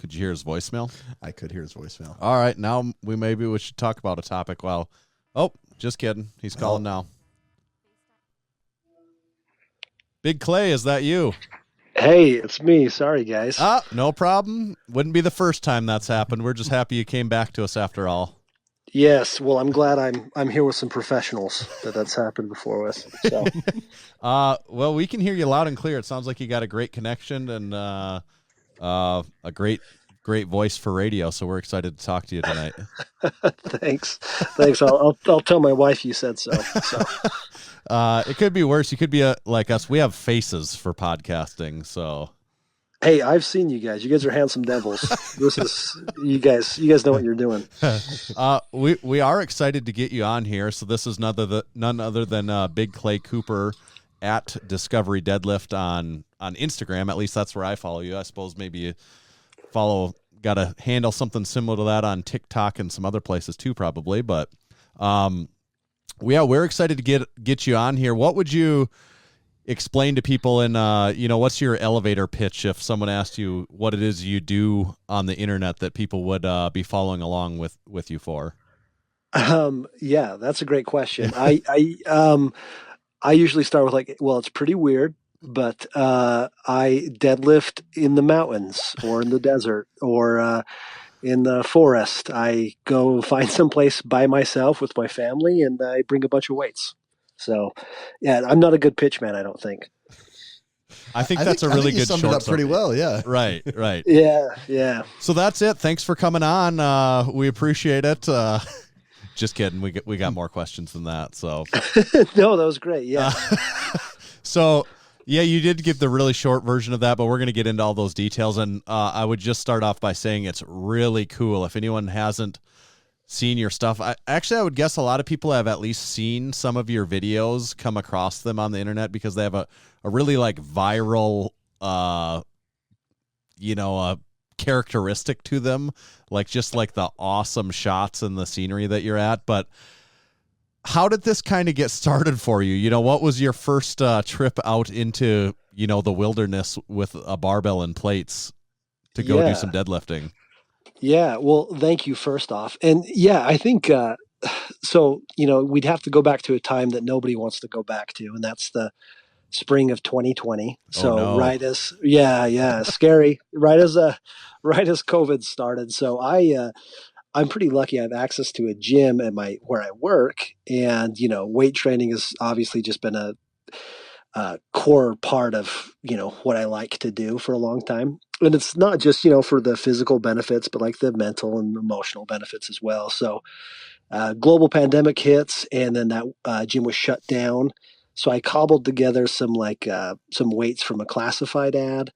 could you hear his voicemail? I could hear his voicemail. All right, now we should talk about a topic. Well, just kidding. He's calling now. Big Clay, is that you? Hey, it's me. Sorry, guys. No problem. Wouldn't be the first time that's happened. We're just happy you came back to us after all. Yes, well, I'm glad I'm here with some professionals that's happened before with. So, well, we can hear you loud and clear. It sounds like you got a great connection and a great voice for radio. So we're excited to talk to you tonight. Thanks. I'll tell my wife you said so. It could be worse. You could be like us. We have faces for podcasting, so. Hey, I've seen you guys. You guys are handsome devils. This is you guys know what you're doing. We are excited to get you on here. So this is none other than Big Clay Coooper, at Discovery Deadlift on Instagram. At least that's where I follow you. I suppose maybe you got to handle something similar to that on TikTok and some other places too, probably. But we're excited to get you on here. What would you explain to people in, what's your elevator pitch if someone asked you what it is you do on the internet that people would be following along with you for? Yeah, that's a great question. I usually start with it's pretty weird, but I deadlift in the mountains or in the desert or in the forest. I go find some place by myself with my family and I bring a bunch of weights. So, yeah, I'm not a good pitch man, I don't think. I think that's a really good summed short it up pretty well. Yeah. Right. Yeah. So that's it. Thanks for coming on. We appreciate it. Just kidding. We got more questions than that. So no, that was great. Yeah. So yeah, you did give the really short version of that, but we're going to get into all those details. And I would just start off by saying it's really cool. If anyone hasn't seen your stuff, I would guess a lot of people have at least seen some of your videos, come across them on the internet because they have a really viral, characteristic to them, just the awesome shots and the scenery that you're at. But how did this kind of get started for you? What was your first trip out into, the wilderness with a barbell and plates to go do some deadlifting? Yeah. Well, thank you first off. And yeah, I think, we'd have to go back to a time that nobody wants to go back to. And that's the spring of 2020. So no. right as, scary, right as COVID started. So I'm pretty lucky. I have access to a gym at where I work, and weight training has obviously just been a core part of what I like to do for a long time. And it's not just for the physical benefits, but the mental and emotional benefits as well. So global pandemic hits, and then that gym was shut down. So I cobbled together some weights from a classified ad,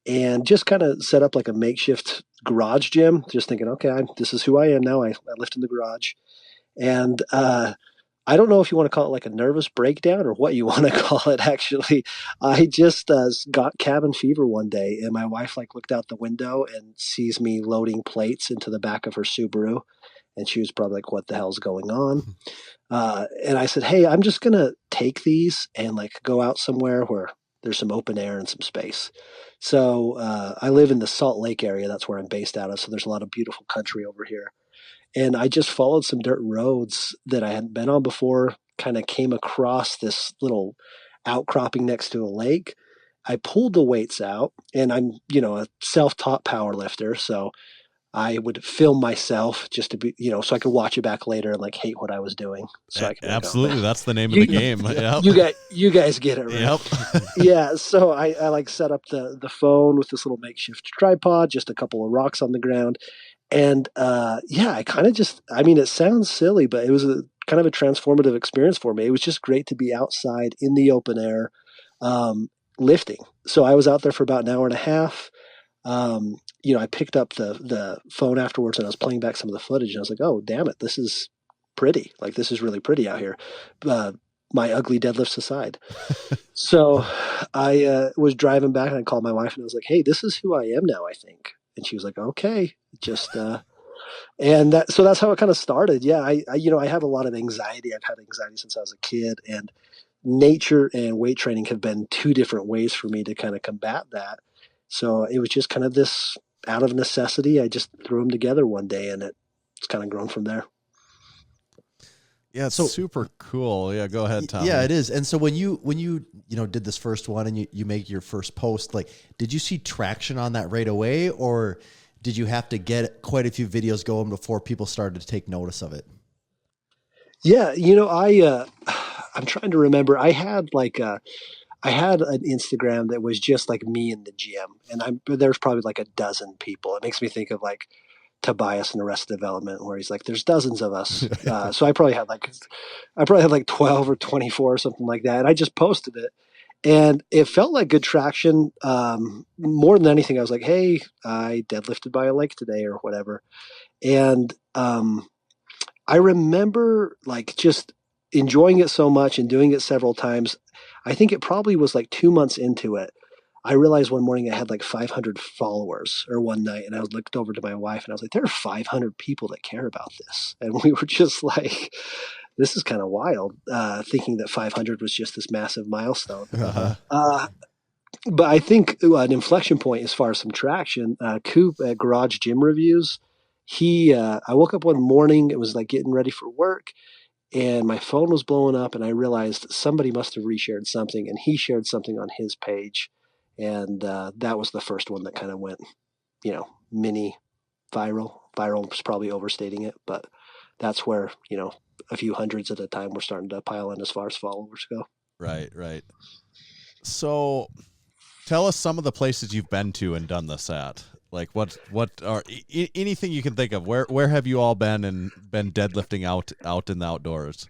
and just kind of set up a makeshift garage gym, just thinking, okay, this is who I am now. I lift in the garage. And I don't know if you want to call it a nervous breakdown or what you want to call it, actually. I just got cabin fever one day, and my wife looked out the window and sees me loading plates into the back of her Subaru. And she was probably what the hell's going on? And I said, hey, I'm just going to take these and go out somewhere where there's some open air and some space. So I live in the Salt Lake area. That's where I'm based out of. So there's a lot of beautiful country over here. And I just followed some dirt roads that I hadn't been on before, kind of came across this little outcropping next to a lake. I pulled the weights out, and I'm, a self-taught power lifter. So I would film myself just to be, so I could watch it back later and hate what I was doing. So I could absolutely, that's the name of the game. Yep. You guys get it, right? Yep. Yeah. So I set up the phone with this little makeshift tripod, just a couple of rocks on the ground, and I kind of it sounds silly, but it was kind of a transformative experience for me. It was just great to be outside in the open air, lifting. So I was out there for about an hour and a half. I picked up the phone afterwards and I was playing back some of the footage, and I was like, oh, damn it, this is pretty. This is really pretty out here. My ugly deadlifts aside. So I was driving back and I called my wife and I was like, hey, this is who I am now, I think. And she was like, okay, just, and so that's how it kind of started. Yeah. I have a lot of anxiety. I've had anxiety since I was a kid, and nature and weight training have been two different ways for me to kind of combat that. So it was just kind of this out of necessity. I just threw them together one day, and it's kind of grown from there. Yeah, it's super cool. Yeah, go ahead, Tom. Yeah, it is. And so when you did this first one and you make your first post, did you see traction on that right away, or did you have to get quite a few videos going before people started to take notice of it? Yeah, I'm trying to remember. I had I had an Instagram that was just me in the gym, and there's probably a dozen people. It makes me think of Tobias in Arrested Development, where he's there's dozens of us. So I probably had 12 or 24 or something like that. And I just posted it, and it felt like good traction. More than anything, I was like, hey, I deadlifted by a lake today or whatever. And I remember enjoying it so much and doing it several times. I think it probably was like 2 months into it. I realized one morning I had like 500 followers, or one night, and I looked over to my wife and I was like, there are 500 people that care about this. And we were just like, this is kind of wild, thinking that 500 was just this massive milestone. But I think an inflection point as far as some traction, Coop at Garage Gym Reviews, I woke up one morning, it was like getting ready for work, and my phone was blowing up, and I realized somebody must have reshared something, and he shared something on his page. And that was the first one that kind of went, mini viral. Viral was probably overstating it, but that's where, a few hundreds at a time were starting to pile in as far as followers go. Right. So tell us some of the places you've been to and done this at. Like what are anything you can think of? Where have you all been and been deadlifting out in the outdoors?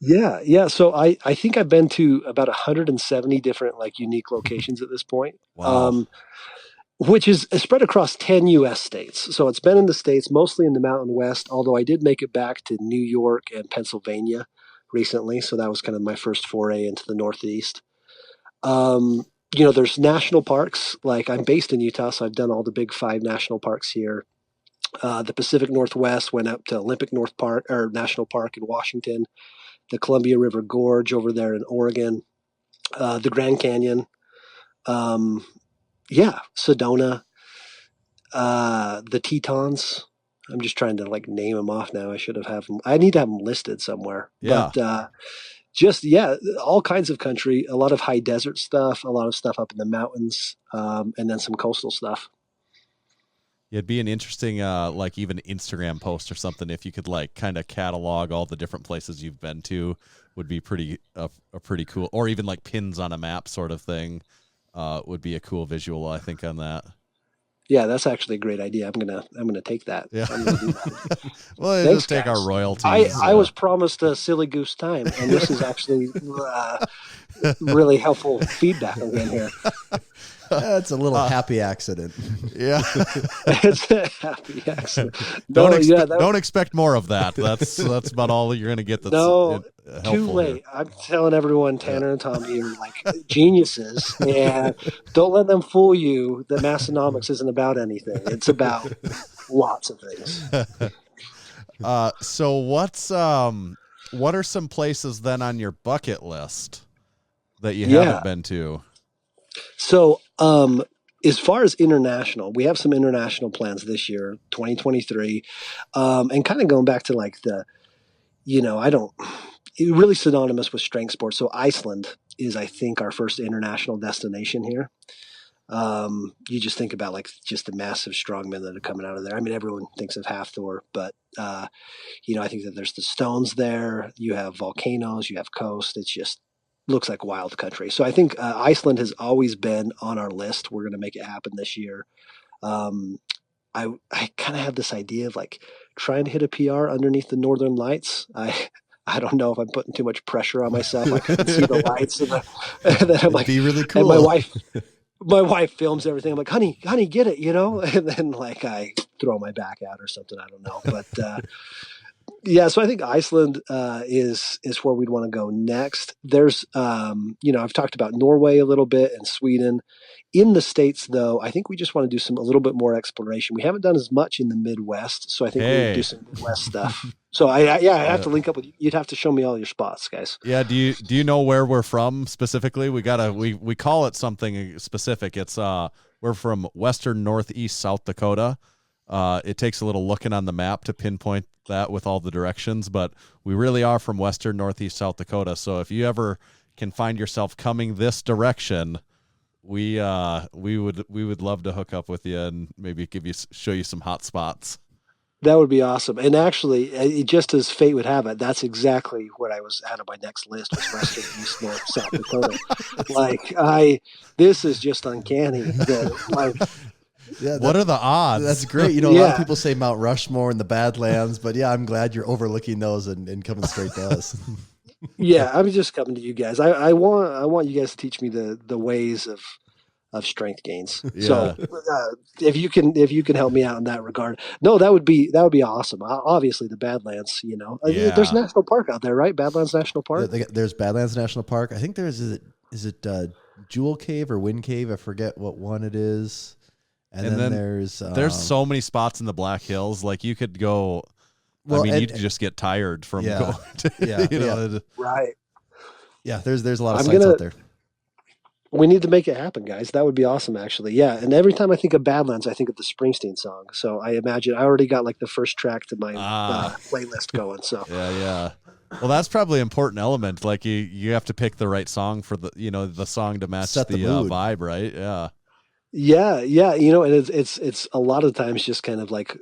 Yeah. So I think I've been to about 170 different like unique locations at this point. Wow. Which is spread across 10 U.S. states. So it's been in the States, mostly in the Mountain West, although I did make it back to New York and Pennsylvania recently. So that was kind of my first foray into the Northeast. There's national parks. Like I'm based in Utah, so I've done all the big 5 national parks here. The Pacific Northwest went up to Olympic North Park or National Park in Washington, the Columbia River Gorge over there in Oregon, the Grand Canyon. Sedona, the Tetons. I'm just trying to like name them off now. I need to have them listed somewhere. Yeah. But all kinds of country, a lot of high desert stuff, a lot of stuff up in the mountains, and then some coastal stuff. It'd be an interesting, like even Instagram post or something. If you could like kind of catalog all the different places you've been to, would be pretty cool. Or even like pins on a map sort of thing. Would be a cool visual, I think, on that. Yeah, that's actually a great idea. I'm gonna take that. Yeah. I'm gonna do that. Well, Thanks, just take guys. our royalties. I was promised a silly goose time, and this is actually really helpful feedback I'm getting here. It's a little happy accident. Yeah. It's a happy accident. Don't expect more of that. That's about all you're going to get. That's too late. Here. I'm telling everyone, Tanner and Tommy are like geniuses, and don't let them fool you that Massenomics isn't about anything. It's about lots of things. So what are some places then on your bucket list that you haven't been to? So, as far as international, we have some international plans this year, 2023, and kind of going back to like really synonymous with strength sports. So Iceland is, I think, our first international destination here. You just think about like just the massive strongmen that are coming out of there. I mean, everyone thinks of Hafthor, but I think that there's the stones there. You have volcanoes, you have coast. It's just looks like wild country. So I think Iceland has always been on our list. We're going to make it happen this year. I kind of have this idea of like trying to hit a PR underneath the Northern Lights. I don't know if I'm putting too much pressure on myself. I couldn't see the lights, and then I'm like, be really cool. And my wife films everything. I'm like, honey, get it, and then like I throw my back out or something. I don't know, but. So I think Iceland is where we'd want to go next. There's, I've talked about Norway a little bit and Sweden. In the States, though, I think we just want to do a little bit more exploration. We haven't done as much in the Midwest, so I think we'll do some Midwest stuff. So I have to link up with you. You'd have to show me all your spots, guys. Yeah. Do you know where we're from specifically? We call it something specific. It's we're from Western Northeast South Dakota. It takes a little looking on the map to pinpoint that with all the directions, but we really are from Western Northeast South Dakota. So if you ever can find yourself coming this direction, we would love to hook up with you and maybe show you some hot spots. That would be awesome. And actually, just as fate would have it, that's exactly what I was out of my next list was Western East North South Dakota. This is just uncanny. What are the odds? That's great. A lot of people say Mount Rushmore and the Badlands, but yeah, I'm glad you're overlooking those and coming straight to us. Yeah, I'm just coming to you guys. I want you guys to teach me the ways of of strength gains. Yeah. So if you can help me out in that regard, no, that would be awesome. Obviously, the Badlands, there's a Yeah. national park out there, right? Badlands National Park. There's Badlands National Park. I think is it Jewel Cave or Wind Cave? I forget what one it is. And then there's so many spots in the Black Hills. Like you could go. Well, you could just get tired from going. Right. Yeah, there's a lot of sites out there. We need to make it happen, guys. That would be awesome, actually. Yeah, and every time I think of Badlands, I think of the Springsteen song. So I imagine I already got like the first track to my playlist going. So yeah. Well, that's probably an important element. Like you have to pick the right song for the song to match the vibe, right? Yeah. Yeah. And it's a lot of times just kind of like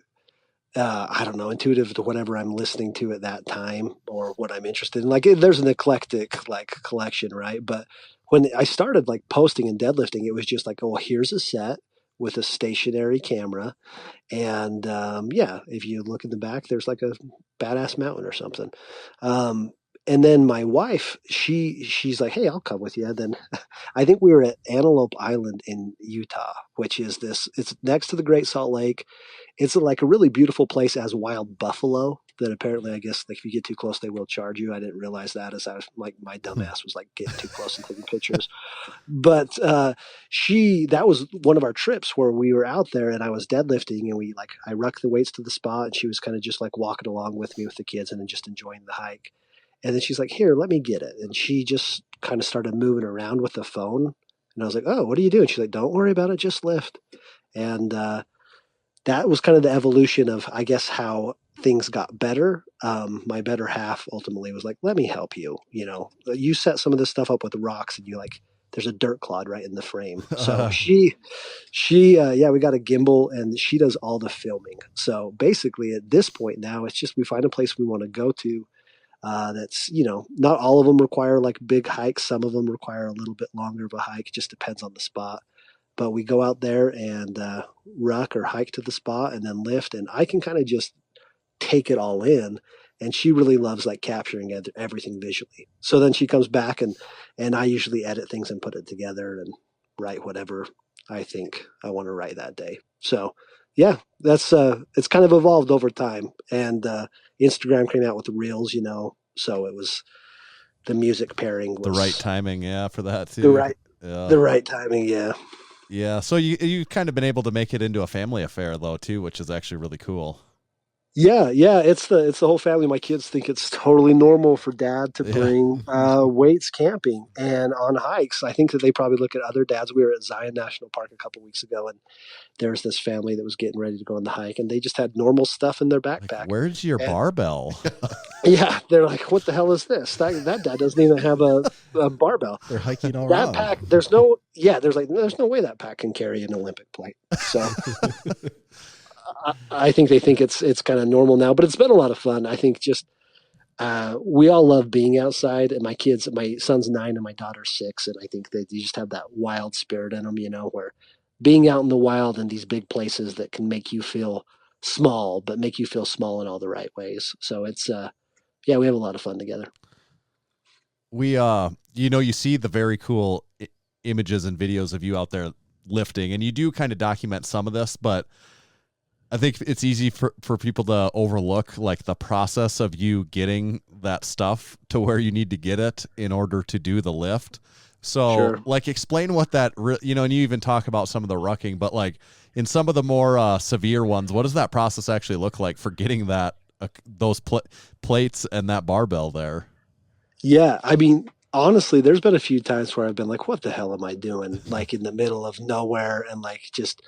I don't know, intuitive to whatever I'm listening to at that time or what I'm interested in. Like there's an eclectic like collection, right? But when I started like posting and deadlifting, it was just like, oh, here's a set with a stationary camera. And if you look in the back, there's like a badass mountain or something. And then my wife, she's like, hey, I'll come with you. And then I think we were at Antelope Island in Utah, which is it's next to the Great Salt Lake. It's like a really beautiful place. It has wild buffalo that apparently, I guess, like if you get too close, they will charge you. I didn't realize that as I was like, my dumbass was like getting too close and taking pictures. But that was one of our trips where we were out there and I was deadlifting and I rucked the weights to the spot and she was kind of just like walking along with me with the kids and then just enjoying the hike. And then she's like, here, let me get it. And she just kind of started moving around with the phone. And I was like, oh, what are you doing? She's like, don't worry about it. Just lift. And that was kind of the evolution of, I guess, how things got better. My better half ultimately was like, let me help you. You set some of this stuff up with the rocks and there's a dirt clod right in the frame. So we got a gimbal and she does all the filming. So basically at this point now, it's just we find a place we want to go to. That's, not all of them require like big hikes. Some of them require a little bit longer of a hike. It just depends on the spot. But we go out there and ruck or hike to the spot and then lift. And I can kind of just take it all in. And she really loves like capturing everything visually. So then she comes back and I usually edit things and put it together and write whatever I think I want to write that day. So yeah, that's it's kind of evolved over time. And Instagram came out with the reels, so it was the music pairing was the right timing, for that too. The right timing, yeah. Yeah, so you kind of been able to make it into a family affair though too, which is actually really cool. Yeah, it's the whole family. My kids think it's totally normal for dad to bring weights camping and on hikes. I think that they probably look at other dads. We were at Zion National Park a couple weeks ago, and there was this family that was getting ready to go on the hike, and they just had normal stuff in their backpack. Like, where's your barbell? Yeah, they're like, what the hell is this? That dad doesn't even have a barbell. They're hiking all that around. Pack. There's no way that pack can carry an Olympic plate. So. I think they think it's kind of normal now, but it's been a lot of fun. I think just we all love being outside, and my son's 9 and my daughter's 6, and I think they just have that wild spirit in them, where being out in the wild in these big places that can make you feel small, but make you feel small in all the right ways. So it's we have a lot of fun together. We you see the very cool images and videos of you out there lifting, and you do kind of document some of this, but I think it's easy for people to overlook like the process of you getting that stuff to where you need to get it in order to do the lift. So like explain what that, and you even talk about some of the rucking, but like in some of the more severe ones, what does that process actually look like for getting that, those plates and that barbell there? Yeah. I mean, honestly, there's been a few times where I've been like, what the hell am I doing? Like in the middle of nowhere and like just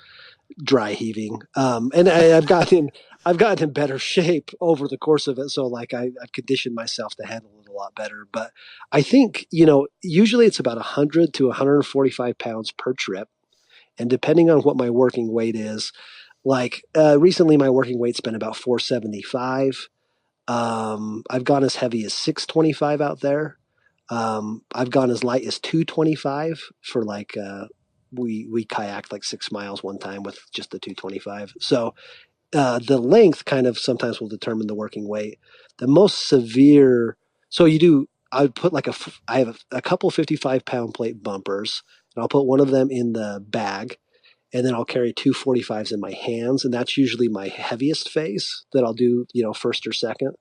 dry heaving. And I've gotten in better shape over the course of it. So like I've conditioned myself to handle it a lot better. But I think, usually it's about 100 to 145 pounds per trip. And depending on what my working weight is, like recently my working weight's been about 475. I've gone as heavy as 625 out there. I've gone as light as 225 for like, we kayaked like 6 miles one time with just the 225. So the length kind of sometimes will determine the working weight. The most severe, I would put like I have a couple 55-pound plate bumpers, and I'll put one of them in the bag, and then I'll carry two 45s in my hands, and that's usually my heaviest phase that I'll do, first or second.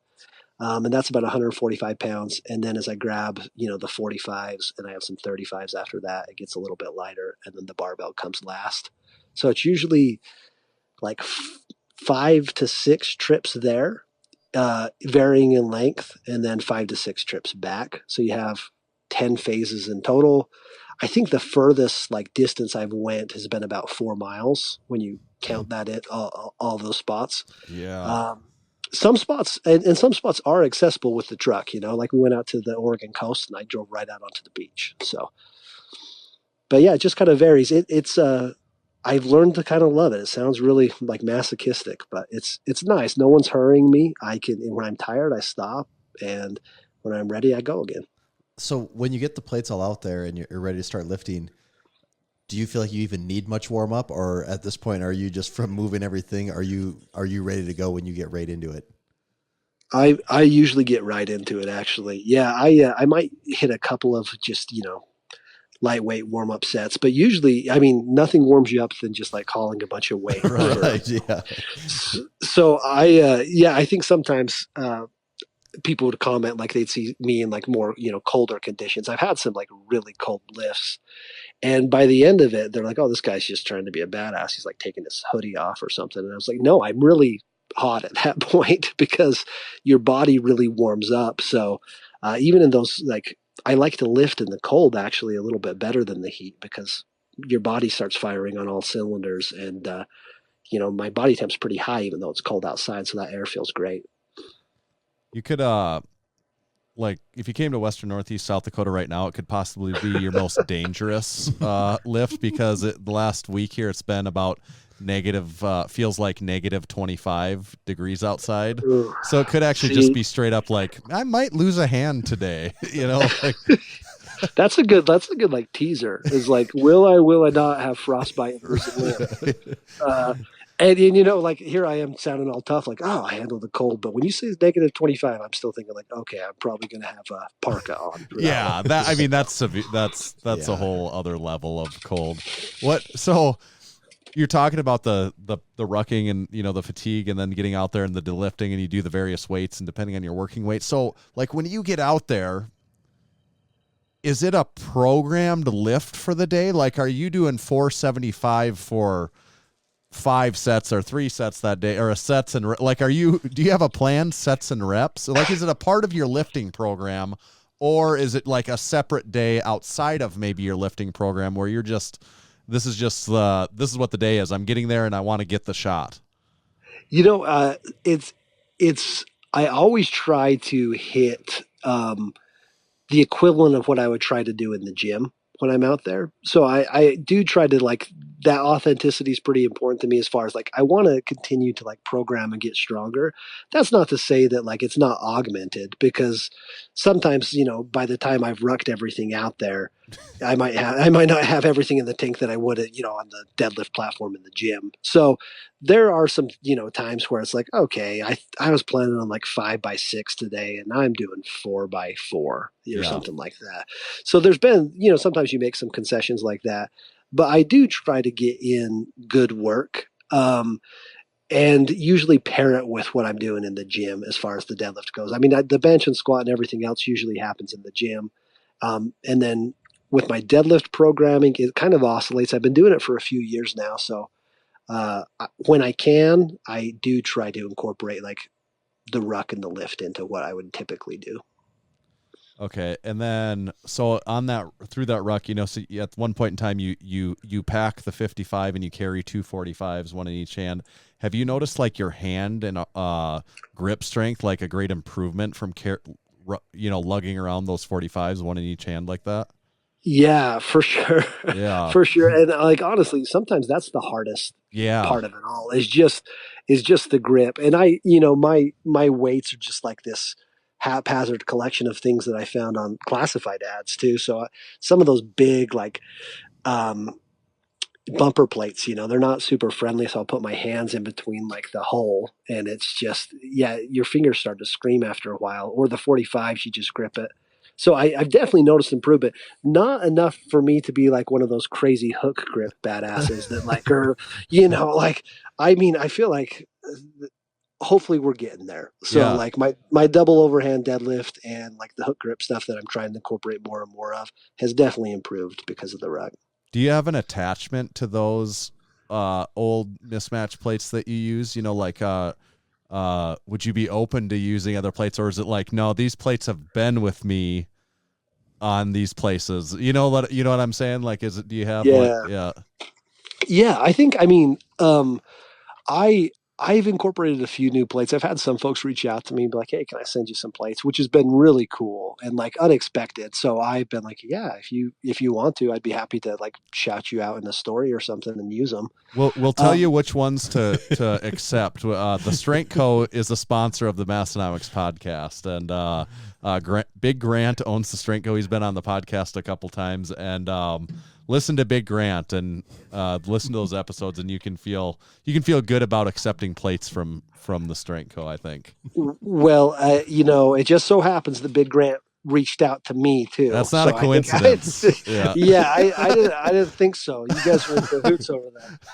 And that's about 145 pounds. And then as I grab, the 45s and I have some 35s after that, it gets a little bit lighter. And then the barbell comes last. So it's usually like 5 to 6 trips there, varying in length, and then 5 to 6 trips back. So you have 10 phases in total. I think the furthest distance I've went has been about 4 miles when you count that at all those spots. Yeah. Some spots and some spots are accessible with the truck, like we went out to the Oregon coast and I drove right out onto the beach. So, but yeah, it just kind of varies. I've learned to kind of love it. It sounds really masochistic, but it's nice. No one's hurrying me. When I'm tired, I stop, and when I'm ready, I go again. So when you get the plates all out there and you're ready to start lifting, do you feel like you even need much warm up, or at this point, are you just from moving everything? Are you ready to go when you get right into it? I usually get right into it, actually. Yeah, I might hit a couple of just lightweight warm up sets, but usually, nothing warms you up than just hauling a bunch of weight. Right. Yeah. So I think sometimes people would comment they'd see me in more colder conditions. I've had some really cold lifts. And by the end of it, they're like, oh, this guy's just trying to be a badass. He's taking his hoodie off or something. And I was like, no, I'm really hot at that point because your body really warms up. So even in those, I like to lift in the cold actually a little bit better than the heat because your body starts firing on all cylinders. And, my body temp's pretty high, even though it's cold outside. So that air feels great. You could, if you came to Western Northeast South Dakota right now, it could possibly be your most dangerous lift because the last week here it's been about feels like negative 25 degrees outside. Ooh, so it could actually just be straight up I might lose a hand today. That's a good teaser. Is will I not have frostbite? And here I am sounding all tough, I handle the cold. But when you say it's negative 25, I'm still thinking okay, I'm probably going to have a parka on. Yeah, that's a whole other level of cold. So you're talking about the rucking and the fatigue, and then getting out there and the deadlifting, and you do the various weights and depending on your working weight. So when you get out there, is it a programmed lift for the day? Are you doing 475 for 5 sets or 3 sets that day, or a sets and do you have a planned sets and reps? Is it a part of your lifting program, or is it a separate day outside of maybe your lifting program where you're this is what the day is. I'm getting there and I want to get the shot. I always try to hit the equivalent of what I would try to do in the gym when I'm out there. So I do try to that authenticity is pretty important to me as far as I want to continue to program and get stronger. That's not to say that it's not augmented, because sometimes, by the time I've rucked everything out there, I might not have everything in the tank that I would, on the deadlift platform in the gym. So there are some, times where it's okay, I was planning on 5x6 today and I'm doing 4x4 or something like that. So there's been, sometimes you make some concessions like that, but I do try to get in good work. And usually pair it with what I'm doing in the gym as far as the deadlift goes. The bench and squat and everything else usually happens in the gym. And then with my deadlift programming, it kind of oscillates. I've been doing it for a few years now. So when I can, I do try to incorporate the ruck and the lift into what I would typically do. Okay. And then, so through that ruck, so at one point in time, you pack the 55 and you carry 2 45s, one in each hand. Have you noticed your hand and grip strength, a great improvement from lugging around those 45s, one in each hand like that? Yeah, for sure. Yeah, for sure. And honestly, sometimes that's the hardest part of it all is just the grip. And my weights are just this haphazard collection of things that I found on classified ads too. So some of those big bumper plates, they're not super friendly. So I'll put my hands in between the hole, and it's just, your fingers start to scream after a while. Or the 45s, you just grip it So I've definitely noticed improvement. Not enough for me to be like one of those crazy hook grip badasses that like are, like, I mean, I feel like hopefully we're getting there. So Yeah. like my double overhand deadlift and like the hook grip stuff that I'm trying to incorporate more and more of has definitely improved because of the rug. Do you have an attachment to those old mismatch plates that you use? Would you be open to using other plates, or is it like, no, these plates have been with me on these places? You know what I'm saying? Like, do you have Yeah. Yeah, I think, I mean, I've incorporated a few new plates. I've had some folks reach out to me and be like, "Hey, can I send you some plates?" Which has been really cool and like unexpected. So I've been like, "Yeah, if you want to, I'd be happy to like shout you out in a story or something and use them." We'll tell you which ones to accept. The Strength Co. is a sponsor of the Massenomics podcast, and Big Grant owns the Strength Co. He's been on the podcast a couple times, and listen to Big Grant and listen to those episodes, and you can feel good about accepting plates from the Strength Co. I think. Well, it just so happens that Big Grant reached out to me too. That's not a coincidence. I didn't think so. You guys were in cahoots over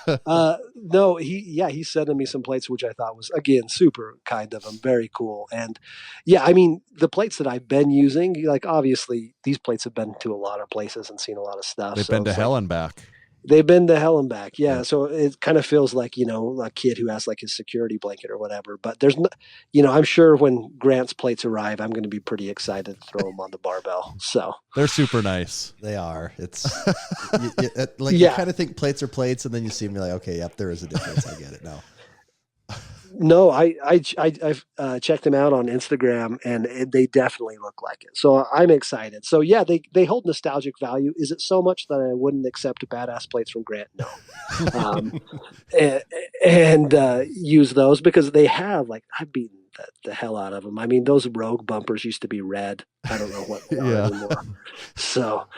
that. No, he sent me some plates, which I thought was, again, super kind of him, very cool. And yeah, I mean, the plates that I've been using, like obviously these plates have been to a lot of places and seen a lot of stuff. They've been to hell and back. They've been to hell and back. Yeah. So it kind of feels like, a kid who has like his security blanket or whatever, but there's no, I'm sure when Grant's plates arrive, I'm going to be pretty excited to throw them on the barbell. So they're super nice. They are. It's you kind of think plates are plates, and then you see them, you're like, okay, yep, there is a difference. I get it now. No, I've checked them out on Instagram, and they definitely look like it. So I'm excited. So yeah, they hold nostalgic value. Is it so much that I wouldn't accept badass plates from Grant? No. And use those because they have, like, I've beaten the hell out of them. I mean, those Rogue bumpers used to be red. I don't know what they are anymore. So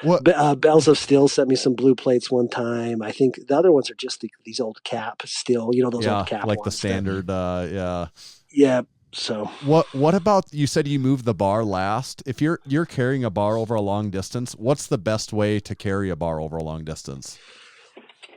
Bells of Steel sent me some blue plates one time. I think the other ones are just these old cap steel, those old cap like ones the standard. Yeah. So what about, you said you moved the bar last? If you're carrying a bar over a long distance, what's the best way to carry a bar over a long distance?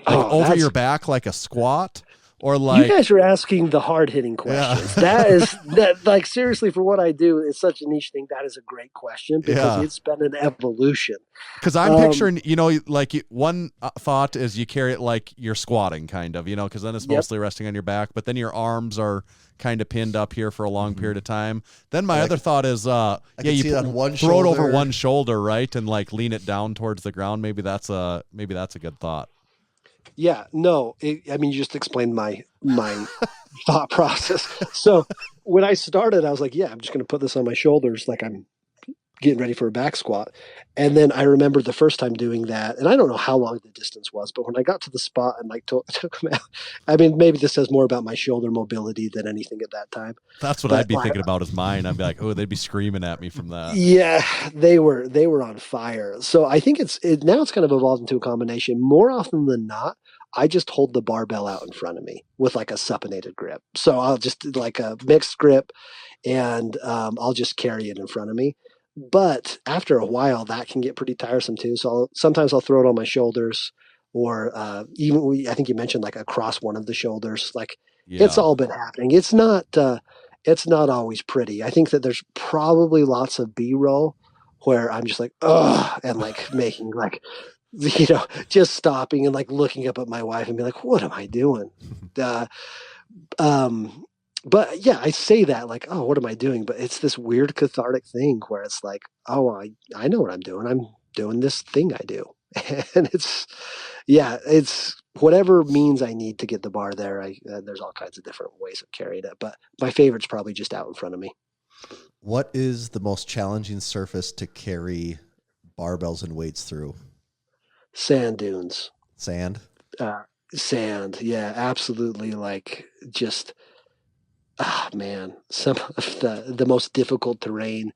Like over your back, like a squat? Or like, you guys are asking the hard-hitting questions. Yeah. That like, seriously, for what I do, it's such a niche thing. That is a great question because it's been an evolution. Because I'm picturing, like one thought is you carry it like you're squatting, kind of, because then it's mostly resting on your back, but then your arms are kind of pinned up here for a long period of time. Then my other thought is, you on one throw shoulder. it over one shoulder, right, and like lean it down towards the ground. Maybe that's a good thought. Yeah, no, I mean, you just explained my thought process. So when I started, I was like, I'm just going to put this on my shoulders like I'm getting ready for a back squat. And then I remember the first time doing that, and I don't know how long the distance was, but when I got to the spot and like took them out, I mean, maybe this says more about my shoulder mobility than anything at that time. That's what I'd be thinking about as mine. I'd be like, oh, they'd be screaming at me from that. Yeah, they were on fire. So I think now it's kind of evolved into a combination. More often than not, I just hold the barbell out in front of me with like a supinated grip. So I'll just like a mixed grip, and I'll just carry it in front of me. But after a while, that can get pretty tiresome too. So sometimes I'll throw it on my shoulders, or even I think you mentioned like across one of the shoulders. Like it's all been happening. It's not always pretty. I think that there's probably lots of B-roll where I'm just like, ugh, and like making like, just stopping and like looking up at my wife and be like, what am I doing? But yeah, I say that like, oh, what am I doing? But it's this weird cathartic thing where it's like, oh, I know what I'm doing. I'm doing this thing I do. And it's whatever means I need to get the bar there. There's all kinds of different ways of carrying it, but my favorite's probably just out in front of me. What is the most challenging surface to carry barbells and weights through? Sand dunes. Sand? Sand. Yeah, absolutely. Like just, man, some of the most difficult terrain.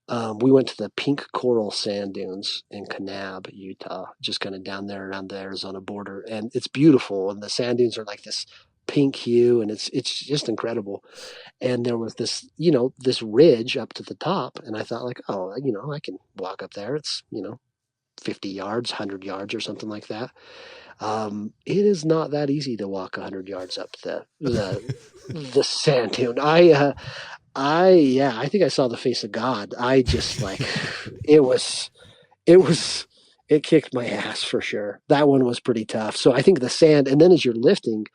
We went to the Pink Coral Sand Dunes in Kanab, Utah, just kind of down there around the Arizona border. And it's beautiful. And the sand dunes are like this pink hue, and it's just incredible. And there was this, this ridge up to the top, and I thought like, oh, I can walk up there. It's 50 yards, 100 yards, or something like that. It is not that easy to walk 100 yards up the sand dune. I think I saw the face of God. I just like it kicked my ass for sure. That one was pretty tough. So I think the sand, and then as you're lifting,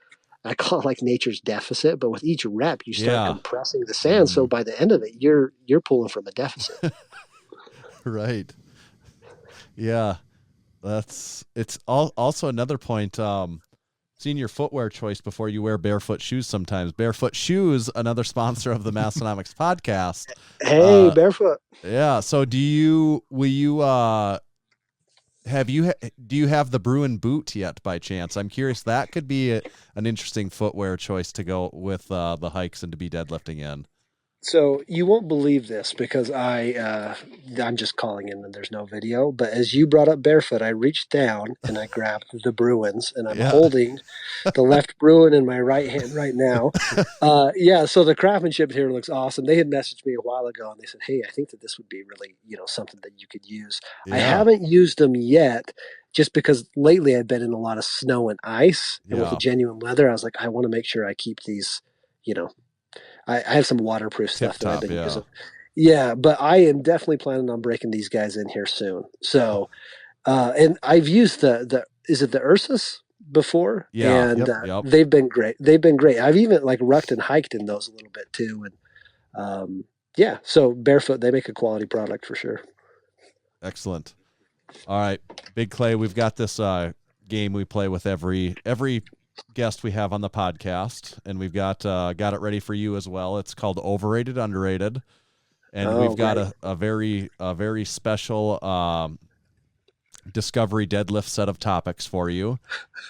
I call it like nature's deficit, but with each rep you start compressing the sand. So by the end of it, you're pulling from a deficit. Right. Yeah. It's also another point. Seeing your footwear choice before you wear barefoot shoes sometimes. Bearfoot Shoes, another sponsor of the Massenomics podcast. Hey, Barefoot. Yeah. So do you have the Bruin boot yet by chance? I'm curious. That could be an interesting footwear choice to go with the hikes and to be deadlifting in. So you won't believe this because I'm just calling in and there's no video. But as you brought up Barefoot, I reached down and I grabbed the Bruins, and I'm holding the left Bruin in my right hand right now. So the craftsmanship here looks awesome. They had messaged me a while ago and they said, hey, I think that this would be really, something that you could use. Yeah. I haven't used them yet just because lately I've been in a lot of snow and ice. And with the genuine leather, I was like, I want to make sure I keep these, I have some waterproof stuff that I've been using. Yeah, but I am definitely planning on breaking these guys in here soon. So, and I've used is it the Ursus before? Yeah, and they've been great. I've even like rucked and hiked in those a little bit too. And so Barefoot, they make a quality product for sure. Excellent. All right, Big Clay, we've got this game we play with every guest we have on the podcast, and we've got it ready for you as well. It's called Overrated, Underrated, and we've got a very special Discovery Deadlift set of topics for you,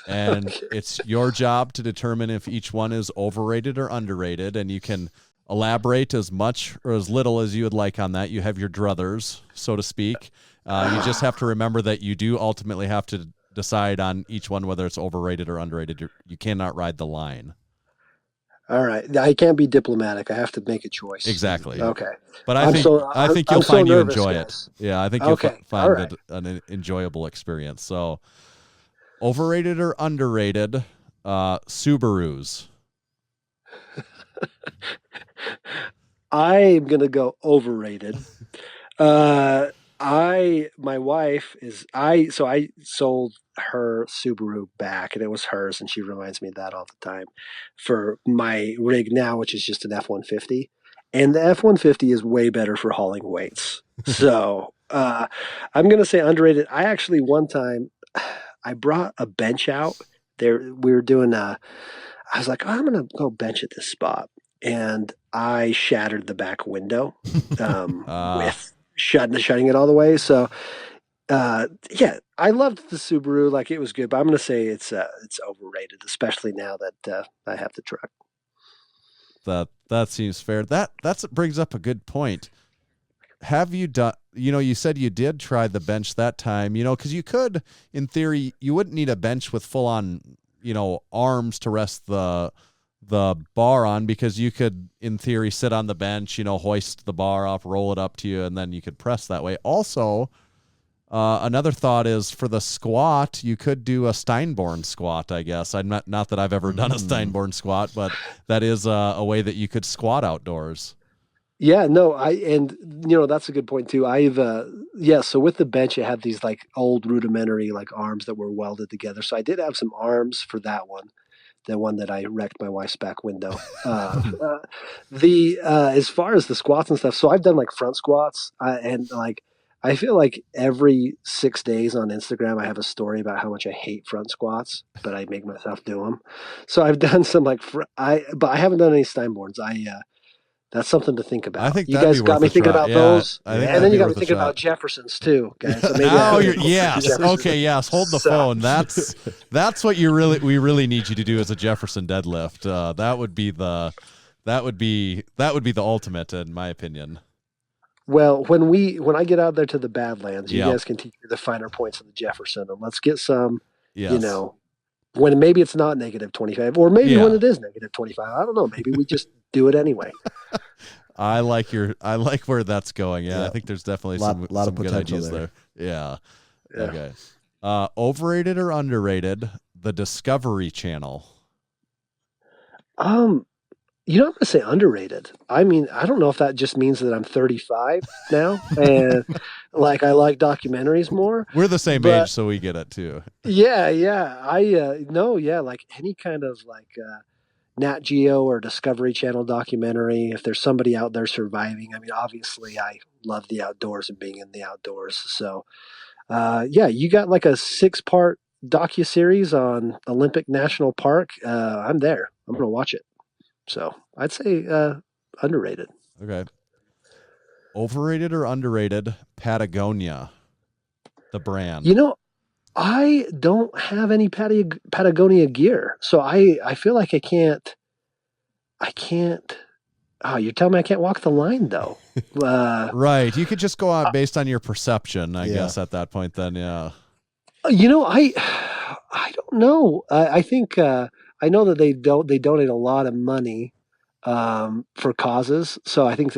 and it's your job to determine if each one is overrated or underrated, and you can elaborate as much or as little as you would like on that. You have your druthers, so to speak. You just have to remember that you do ultimately have to decide on each one whether it's overrated or underrated. You cannot ride the line. All right, I can't be diplomatic. I have to make a choice. Exactly. Okay. But I think you'll find you enjoy it. Yeah, I think you'll find it an enjoyable experience. So, overrated or underrated? Subarus. I'm gonna go overrated. My wife I sold her Subaru back, and it was hers, and she reminds me of that all the time for my rig now, which is just an F-150, and the F-150 is way better for hauling weights. So I'm gonna say underrated. I actually one time I brought a bench out there. We were doing I was like, I'm gonna go bench at this spot, and I shattered the back window with shutting it all the way. So I loved the Subaru, like it was good, but I'm going to say it's overrated, especially now that I have the truck. That seems fair. That brings up a good point. Have you done, you said you did try the bench that time, because you could, in theory, you wouldn't need a bench with full on, arms to rest the bar on, because you could, in theory, sit on the bench, hoist the bar up, roll it up to you, and then you could press that way. Also, another thought is for the squat, you could do a Steinborn squat, I guess. I'm not that I've ever done a Steinborn squat, but that is a way that you could squat outdoors. Yeah, no, that's a good point too. So with the bench, it had these like old rudimentary like arms that were welded together. So I did have some arms for that one. The one that I wrecked my wife's back window. As far as the squats and stuff, so I've done like front squats, and like I feel like every 6 days on Instagram I have a story about how much I hate front squats, but I make myself do them. So I've done some like but I haven't done any Steinborns. That's something to think about. I think you guys got me thinking about those, and then you got me thinking about Jeffersons too, guys. So maybe yes, okay, yes. Hold the phone. That's what we really need you to do as a Jefferson deadlift. That would be the ultimate, in my opinion. Well, when I get out there to the Badlands, you guys can teach me the finer points of the Jefferson, and let's get some, when maybe it's not negative 25, or maybe Yeah. when it is negative 25. I don't know. Maybe we just do it anyway. I like where that's going. Yeah, I think there's definitely some lot of good potential ideas there. Yeah. Yeah. Okay. Overrated or underrated? The Discovery Channel. I'm going to say underrated. I mean, I don't know if that just means that I'm 35 now and like I like documentaries more. We're the same But- age, so we get it too. Yeah. Like any kind of like Nat Geo or Discovery Channel documentary, if there's somebody out there surviving. I mean, obviously I love the outdoors and being in the outdoors. So you got like a 6-part docuseries on Olympic National Park. I'm there. I'm going to watch it. So I'd say underrated. Okay. Overrated or underrated? Patagonia, the brand. I don't have any Patagonia gear, so I feel like I can't. Oh, you're telling me I can't walk the line though? Right. You could just go out based on your perception, I guess, at that point. Then, yeah. I don't know. I think I know that they donate a lot of money for causes. So I think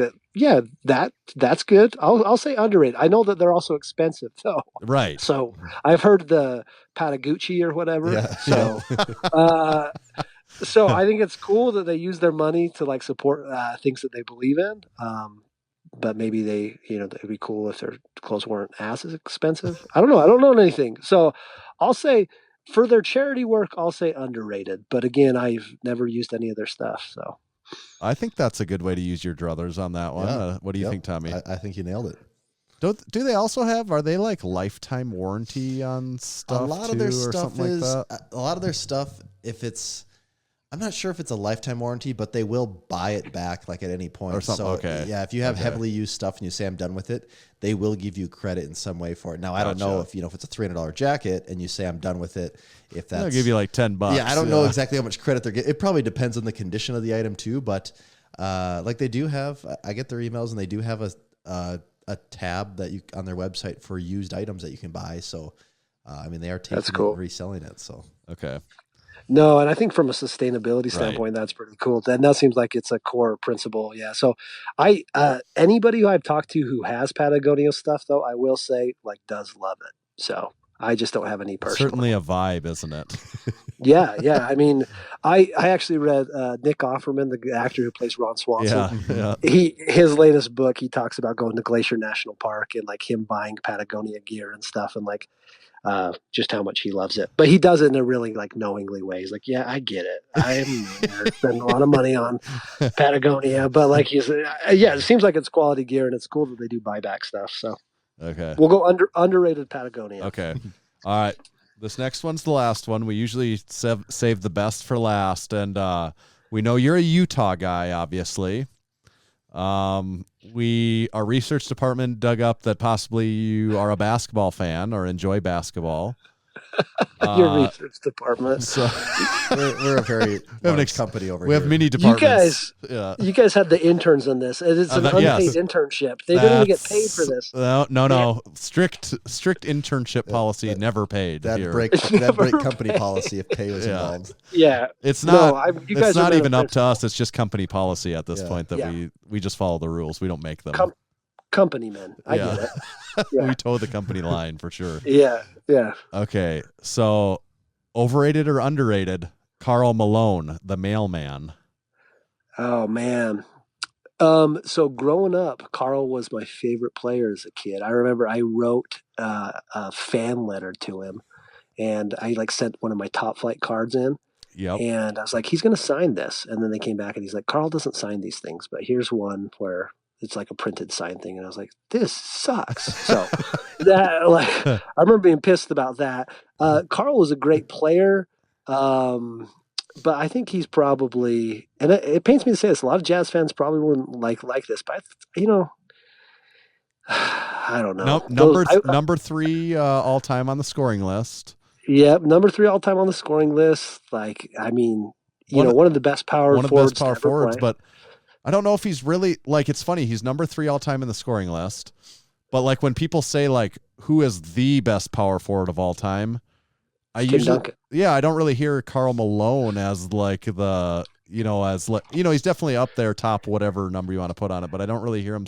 that's good. I'll say underrated. I know that they're also expensive though. Right. So I've heard the Patagucci or whatever. Yeah. So so I think it's cool that they use their money to like support things that they believe in. But maybe it'd be cool if their clothes weren't as expensive. I don't know. I don't know anything. So I'll say for their charity work, I'll say underrated. But again, I've never used any of their stuff. So I think that's a good way to use your druthers on that one. Yeah. What do you think, Tommy? I think you nailed it. Do they also are they like lifetime warranty on stuff? A lot of their stuff like is that? a lot of their stuff. I'm not sure if it's a lifetime warranty, but they will buy it back like at any point. Or something, So, okay. yeah, if you have Okay. heavily used stuff and you say I'm done with it, they will give you credit in some way for it. Now, I don't know Gotcha. if it's a $300 jacket and you say I'm done with it, if that's They'll give you like $10. Yeah, I don't know exactly how much credit they're getting. It probably depends on the condition of the item too, but like they do have, I get their emails and they do have a tab that you on their website for used items that you can buy. So, I mean, they are taking That's cool. it and reselling it. So, Okay. no, and I think from a sustainability standpoint, that's pretty cool. And that seems like it's a core principle. Yeah. So anybody who I've talked to who has Patagonia stuff, though, I will say like does love it. So I just don't have any personal. Certainly a vibe, isn't it? Yeah. I mean, I actually read Nick Offerman, the actor who plays Ron Swanson. Yeah. His latest book, he talks about going to Glacier National Park and like him buying Patagonia gear and stuff, and like just how much he loves it. But he does it in a really like knowingly way. He's like, yeah, I get it. I'm spending a lot of money on Patagonia, but like it seems like it's quality gear and it's cool that they do buyback stuff. So Okay. we'll go underrated Patagonia. Okay. All right. This next one's the last one. We usually save the best for last, and we know you're a Utah guy, obviously. Our research department dug up that possibly you are a basketball fan or enjoy basketball. Your research department. So we're a very large company over we here. have many You departments. you guys had the interns in this. It's an unpaid yes. internship. They didn't even get paid for this. No. Strict internship policy, never paid that here. break company policy if pay was involved. Yeah. It's No, not. you guys It's are not the even up to principal. us. It's just company policy at this Yeah. point that Yeah. we just follow the rules. We don't make them. Company men. I get it. Yeah. We toe the company line for sure. Yeah. Okay, so overrated or underrated? Karl Malone, the mailman. Oh man. So growing up, Carl was my favorite player as a kid. I remember I wrote a fan letter to him, and I like sent one of my Top Flight cards in. Yep. And I was like, he's going to sign this. And then they came back and he's like, Carl doesn't sign these things, but here's one where it's like a printed sign thing. And I was like, this sucks. So I remember being pissed about that. Carl was a great player. But I think he's probably, and it pains me to say this, a lot of Jazz fans probably wouldn't like this, but I don't know. Number 3 all time on the scoring list. Yeah, number 3 all time on the scoring list. Like, I mean, one of the best power forwards. But I don't know if he's really like. It's funny. He's number 3 all time in the scoring list, but like when people say like who is the best power forward of all time, I don't really hear Karl Malone as like the, he's definitely up there top whatever number you want to put on it, but I don't really hear him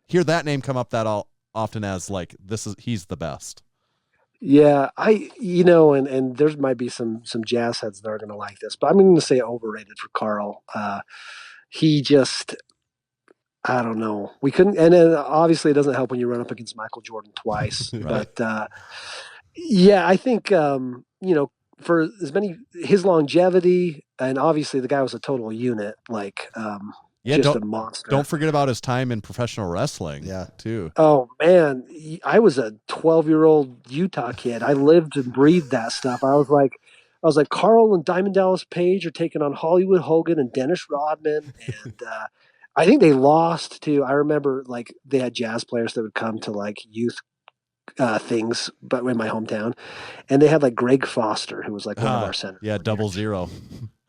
hear that name come up that often as like he's the best. Yeah, and there might be some jazz heads that are going to like this, but I'm going to say overrated for Karl. He just, I don't know. We couldn't, and then obviously it doesn't help when you run up against Michael Jordan twice. Right. But yeah, I think for his longevity, and obviously the guy was a total unit, like just a monster. Don't forget about his time in professional wrestling. Yeah, too. Oh man, I was a 12-year-old Utah kid. I lived and breathed that stuff. I was like, Karl and Diamond Dallas Page are taking on Hollywood Hogan and Dennis Rodman, and I think they lost to. I remember like they had jazz players that would come to like youth things, but in my hometown, and they had like Greg Foster, who was like one of our centers. Yeah, 00.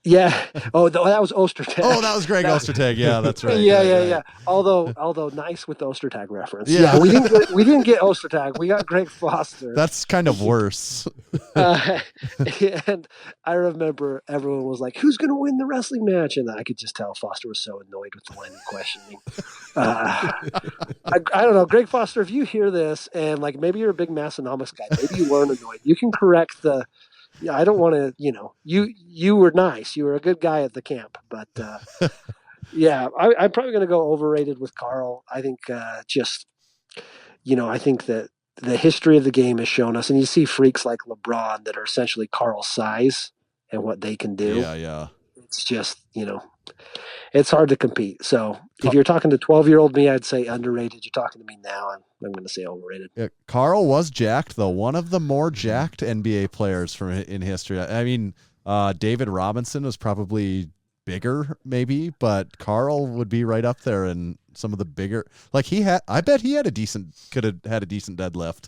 Yeah. Oh, that was Ostertag. Oh, that was Greg Ostertag. Yeah, that's right. Yeah. Although nice with the Ostertag reference. Yeah, we didn't get Ostertag. We got Greg Foster. That's kind of worse. And I remember everyone was like, "Who's going to win the wrestling match?" And I could just tell Foster was so annoyed with the line of questioning. I don't know, Greg Foster. If you hear this, and like maybe you're a big Massenomics guy, maybe you weren't annoyed. You can correct the. Yeah, I don't want to, you were nice. You were a good guy at the camp. But, yeah, I'm probably going to go overrated with Karl. I think I think that the history of the game has shown us, and you see freaks like LeBron that are essentially Karl's size and what they can do. Yeah. It's just, it's hard to compete. So if you're talking to 12-year-old me, I'd say underrated. You're talking to me now, I'm going to say overrated. Yeah, Karl was jacked, though. One of the more jacked NBA players in history. I mean, David Robinson was probably bigger, maybe, but Karl would be right up there in some of the bigger. Like I bet he could have had a decent deadlift.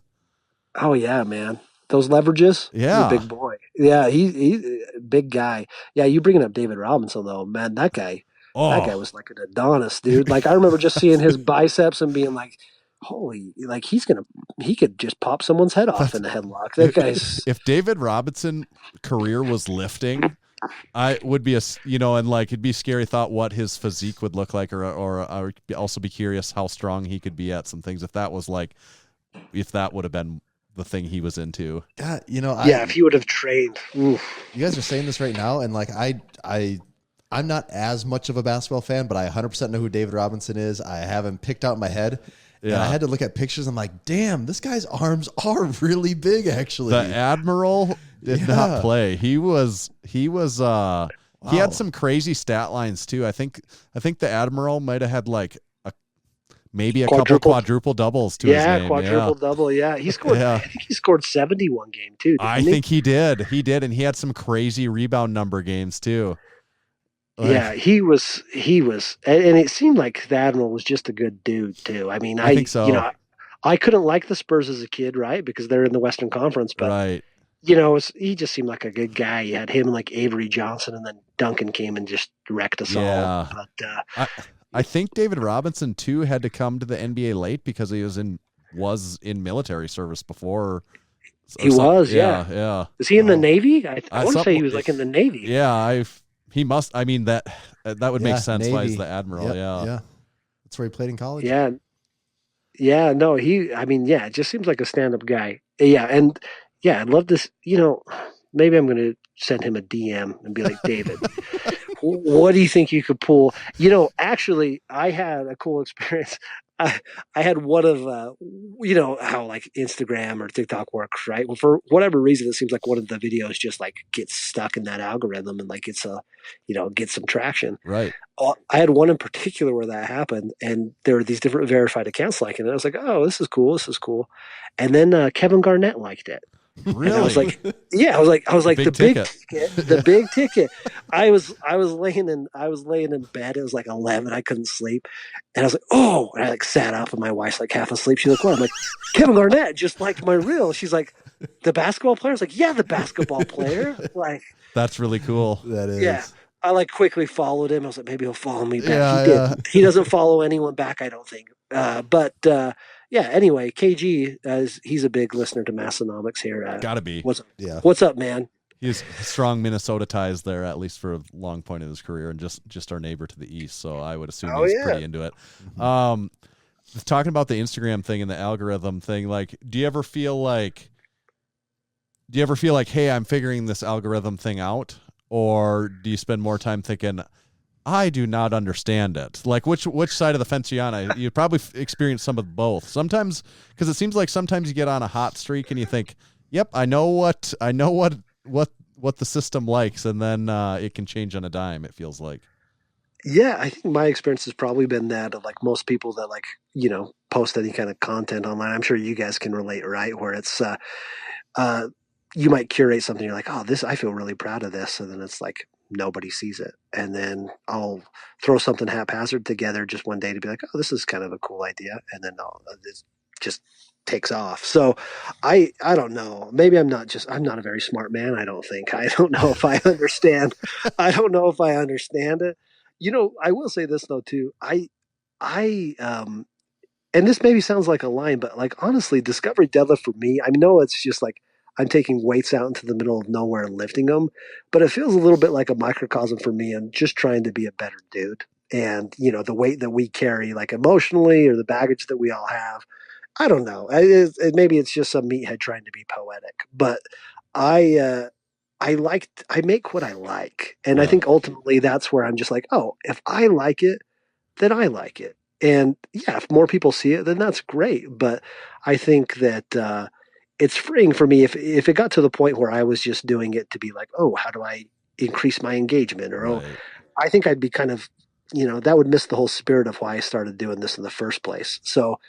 Oh yeah, man. Those leverages. Yeah. He's a big boy. Yeah, he's a big guy. Yeah, you bringing up David Robinson though, man, that guy was like an Adonis, dude. Like I remember just seeing his biceps and being like, holy, like he could just pop someone's head off in a headlock. That guy's. If David Robinson career was lifting, I would be and like it'd be a scary thought what his physique would look like, or I would also be curious how strong he could be at some things if that would have been the thing he was into. God, if he would have trained. Oof. You guys are saying this right now, and like I'm not as much of a basketball fan, but I 100% know who David Robinson is. I have him picked out in my head. Yeah. And I had to look at pictures. I'm like, damn, this guy's arms are really big, actually. The Admiral did not play. He had some crazy stat lines too. I think the Admiral might have had like maybe a couple quadruple doubles to his name. Quadruple double. Yeah, he scored. I think he scored 71 game too. I think he did. He did, and he had some crazy rebound number games too. Yeah, he was, and it seemed like the Admiral was just a good dude too. I mean, I think so. I couldn't like the Spurs as a kid, right? Because they're in the Western Conference, but right. He just seemed like a good guy. You had him and like Avery Johnson, and then Duncan came and just wrecked us all. But I think David Robinson too had to come to the NBA late because he was in military service before. He was, yeah. Is he in the Navy? I want to say he was like in the Navy. Yeah, he must. I mean that would make sense. Navy. Why he's the Admiral? Yeah. That's where he played in college. Yeah. No, it just seems like a stand-up guy. Yeah, and I'd love this. Maybe I'm going to send him a DM and be like, David, what do you think you could pull? Actually, I had a cool experience. I had one of, how like Instagram or TikTok works, right? Well, for whatever reason, it seems like one of the videos just like gets stuck in that algorithm and like gets some traction. Right. I had one in particular where that happened, and there were these different verified accounts liking it. I was like, oh, this is cool. And then Kevin Garnett liked it. Really? And I was like, the big ticket. I was laying in bed. It was like 11. I couldn't sleep, and I was like, oh! And I like sat up, and my wife's like half asleep. She's like, what? I'm like, Kevin Garnett just liked my reel. She's like, the basketball player. I was like, yeah, the basketball player. Like, that's really cool. That is. Yeah. I like quickly followed him. I was like, maybe he'll follow me back. He did. He doesn't follow anyone back, I don't think. But yeah. Anyway, KG, he's a big listener to Massenomics here. Gotta be. What's up, man? He's strong Minnesota ties there, at least for a long point in his career, and just our neighbor to the east. So I would assume he's pretty into it. Talking about the Instagram thing and the algorithm thing, like, do you ever feel like, hey, I'm figuring this algorithm thing out, or do you spend more time thinking, I do not understand it? Like, which side of the fence are you on? You probably experience some of both. Sometimes, because it seems like sometimes you get on a hot streak and you think, yep, I know what the system likes, and then it can change on a dime. It feels like. Yeah, I think my experience has probably been that of like most people that like, post any kind of content online. I'm sure you guys can relate, right? Where it's you might curate something, you're like, oh, this, I feel really proud of this, and then it's like nobody sees it, and then I'll throw something haphazard together just one day to be like, oh, this is kind of a cool idea, and then it just takes off. So I don't know. Maybe I'm not a very smart man. I don't think. I don't know if I understand. I don't know if I understand it. I will say this though too. And this maybe sounds like a line, but like honestly, Discovery Deadlift for me, I know it's just like I'm taking weights out into the middle of nowhere and lifting them, but it feels a little bit like a microcosm for me. I'm just trying to be a better dude. And, the weight that we carry, like emotionally, or the baggage that we all have, I don't know. Maybe it's just some meathead trying to be poetic, but I make what I like. And I think ultimately that's where I'm just like, oh, if I like it, then I like it. And yeah, if more people see it, then that's great. But I think that it's freeing for me if it got to the point where I was just doing it to be like, oh, how do I increase my engagement? Or, oh, I think I'd be kind of, that would miss the whole spirit of why I started doing this in the first place. So,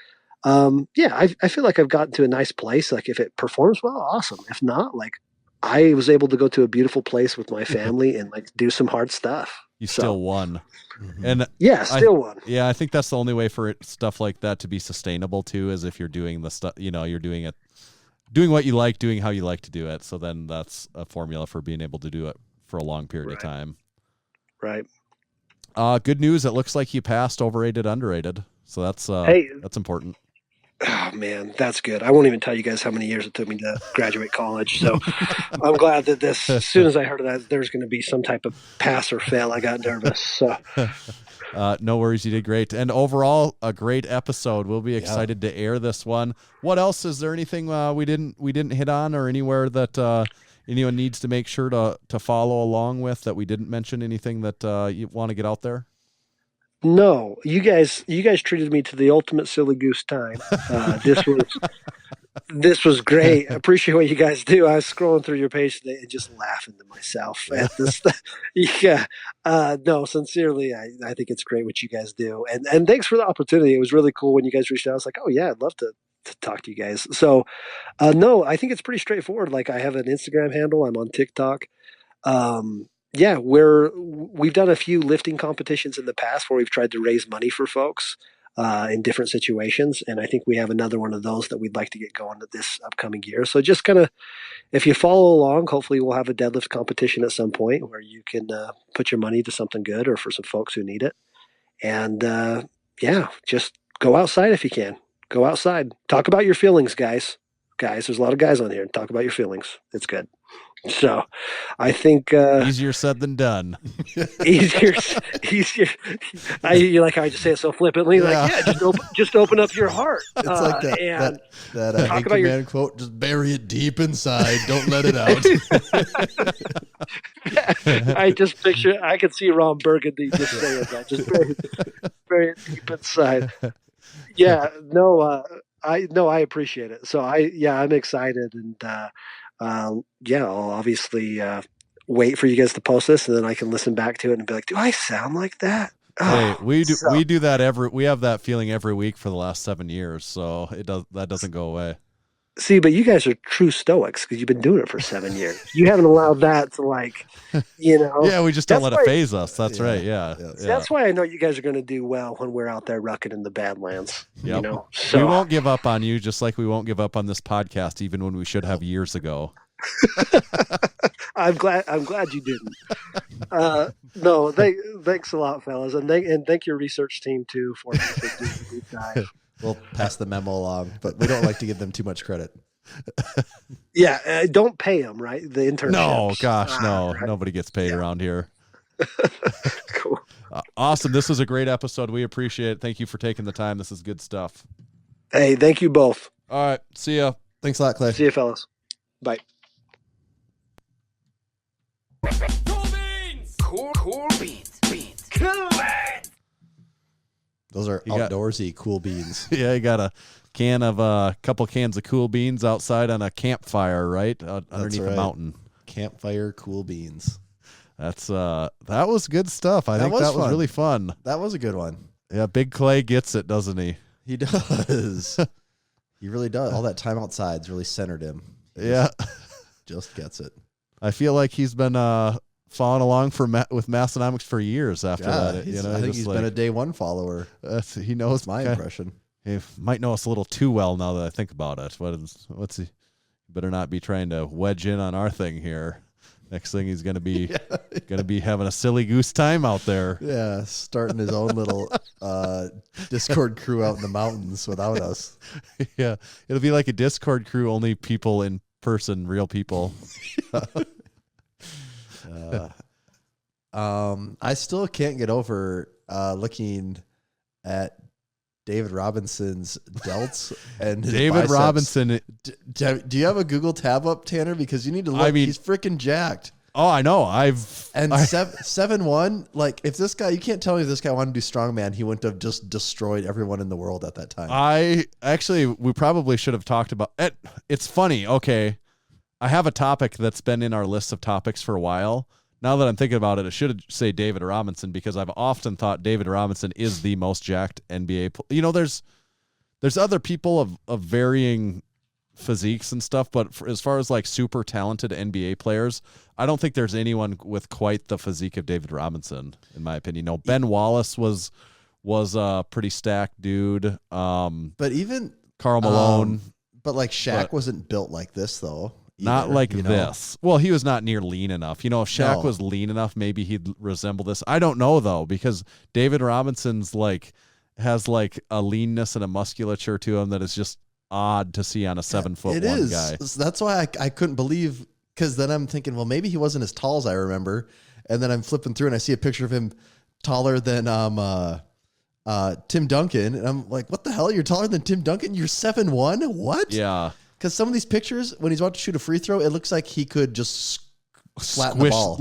yeah, I feel like I've gotten to a nice place. Like if it performs well, awesome. If not, like I was able to go to a beautiful place with my family and like do some hard stuff. You still won. And yeah, still won. Yeah, I think that's the only way for stuff like that to be sustainable too, is if you're doing the stuff, you're doing it, doing what you like, doing how you like to do it. So then that's a formula for being able to do it for a long period of time. Right. Good news. It looks like you passed overrated, underrated. So that's important. Oh man, that's good. I won't even tell you guys how many years it took me to graduate college. So I'm glad that as soon as I heard of that, there's going to be some type of pass or fail, I got nervous. So no worries. You did great. And overall, a great episode. We'll be excited to air this one. What else? Is there anything we didn't hit on, or anywhere that anyone needs to make sure to follow along with that we didn't mention? Anything that you want to get out there? No, you guys treated me to the ultimate silly goose time. This was great. I appreciate what you guys do. I was scrolling through your page today and just laughing to myself at this. Yeah. No, sincerely, I think it's great what you guys do. And thanks for the opportunity. It was really cool when you guys reached out. I was like, oh yeah, I'd love to talk to you guys. So, no, I think it's pretty straightforward. Like I have an Instagram handle. I'm on TikTok. Yeah, we've done a few lifting competitions in the past where we've tried to raise money for folks in different situations, and I think we have another one of those that we'd like to get going this upcoming year. So just kind of, if you follow along, hopefully we'll have a deadlift competition at some point where you can put your money to something good or for some folks who need it. And yeah, just go outside if you can. Go outside. Talk about your feelings, guys. Guys, there's a lot of guys on here. Talk about your feelings. It's good. So I think easier said than done. easier. You like how I just say it so flippantly, like, yeah, just open up your heart. It's like that talk about your quote, just bury it deep inside, don't let it out. I just picture, I could see Ron Burgundy just saying that, just bury it deep inside. Yeah, I appreciate it. So I'm excited, and yeah, I'll obviously wait for you guys to post this, and then I can listen back to it and be like, do I sound like that? Hey, we do that we have that feeling every week for the last 7 years, so that doesn't go away. See, but you guys are true stoics because you've been doing it for 7 years. You haven't allowed that to Yeah, we just don't let it phase us. That's right. Yeah. That's why I know you guys are going to do well when we're out there rucking in the Badlands. Yep. So we won't give up on you, just like we won't give up on this podcast, even when we should have years ago. I'm glad you didn't. No, thanks a lot, fellas, and thank your research team too for doing the deep dive. We'll pass the memo along, but we don't like to give them too much credit. Yeah, don't pay them, right? The internship. No, gosh, no. Right. Nobody gets paid around here. Cool. Awesome. This was a great episode. We appreciate it. Thank you for taking the time. This is good stuff. Hey, thank you both. All right. See ya. Thanks a lot, Clay. See you, fellas. Bye. Cool beans. Cool beans. Those are outdoorsy cool beans. Yeah, you got a couple cans of cool beans outside on a campfire, right? Underneath a mountain. Campfire cool beans. That was good stuff. I think that was really fun. That was a good one. Yeah, Big Clay gets it, doesn't he? He does. He really does. All that time outside's really centered him. Yeah. Just gets it. I feel like he's been following along with Massenomics for years after that. I think he's been a day one follower. He knows my impression. He might know us a little too well now that I think about it. What's he? Better not be trying to wedge in on our thing here. Next thing he's gonna be having a silly goose time out there. Yeah, starting his own little Discord crew out in the mountains without us. Yeah, it'll be like a Discord crew, only people in person, real people. I still can't get over looking at David Robinson's delts and his David biceps. Robinson. Do you have a Google tab up, Tanner? Because you need to look. I mean, he's freaking jacked. Oh, I know. 7'1", like if this guy, you can't tell me if this guy wanted to do strongman, he wouldn't have just destroyed everyone in the world at that time. We probably should have talked about it. It's funny. Okay. I have a topic that's been in our list of topics for a while. Now that I'm thinking about it, it should say David Robinson because I've often thought David Robinson is the most jacked NBA. There's other people of varying physiques and stuff, but as far as like super talented NBA players, I don't think there's anyone with quite the physique of David Robinson, in my opinion. Ben Wallace was a pretty stacked dude. But even Karl Malone. But like Shaq wasn't built like this though. Not like this. Well, he was not near lean enough. If Shaq was lean enough, maybe he'd resemble this. I don't know though, because David Robinson's has a leanness and a musculature to him that is just odd to see on a 7'1" guy. That's why I couldn't believe, because then I'm thinking, well, maybe he wasn't as tall as I remember. And then I'm flipping through and I see a picture of him taller than Tim Duncan. And I'm like, what the hell? You're taller than Tim Duncan? You're 7'1"? What? Yeah. Because some of these pictures, when he's about to shoot a free throw, it looks like he could just flatten the ball.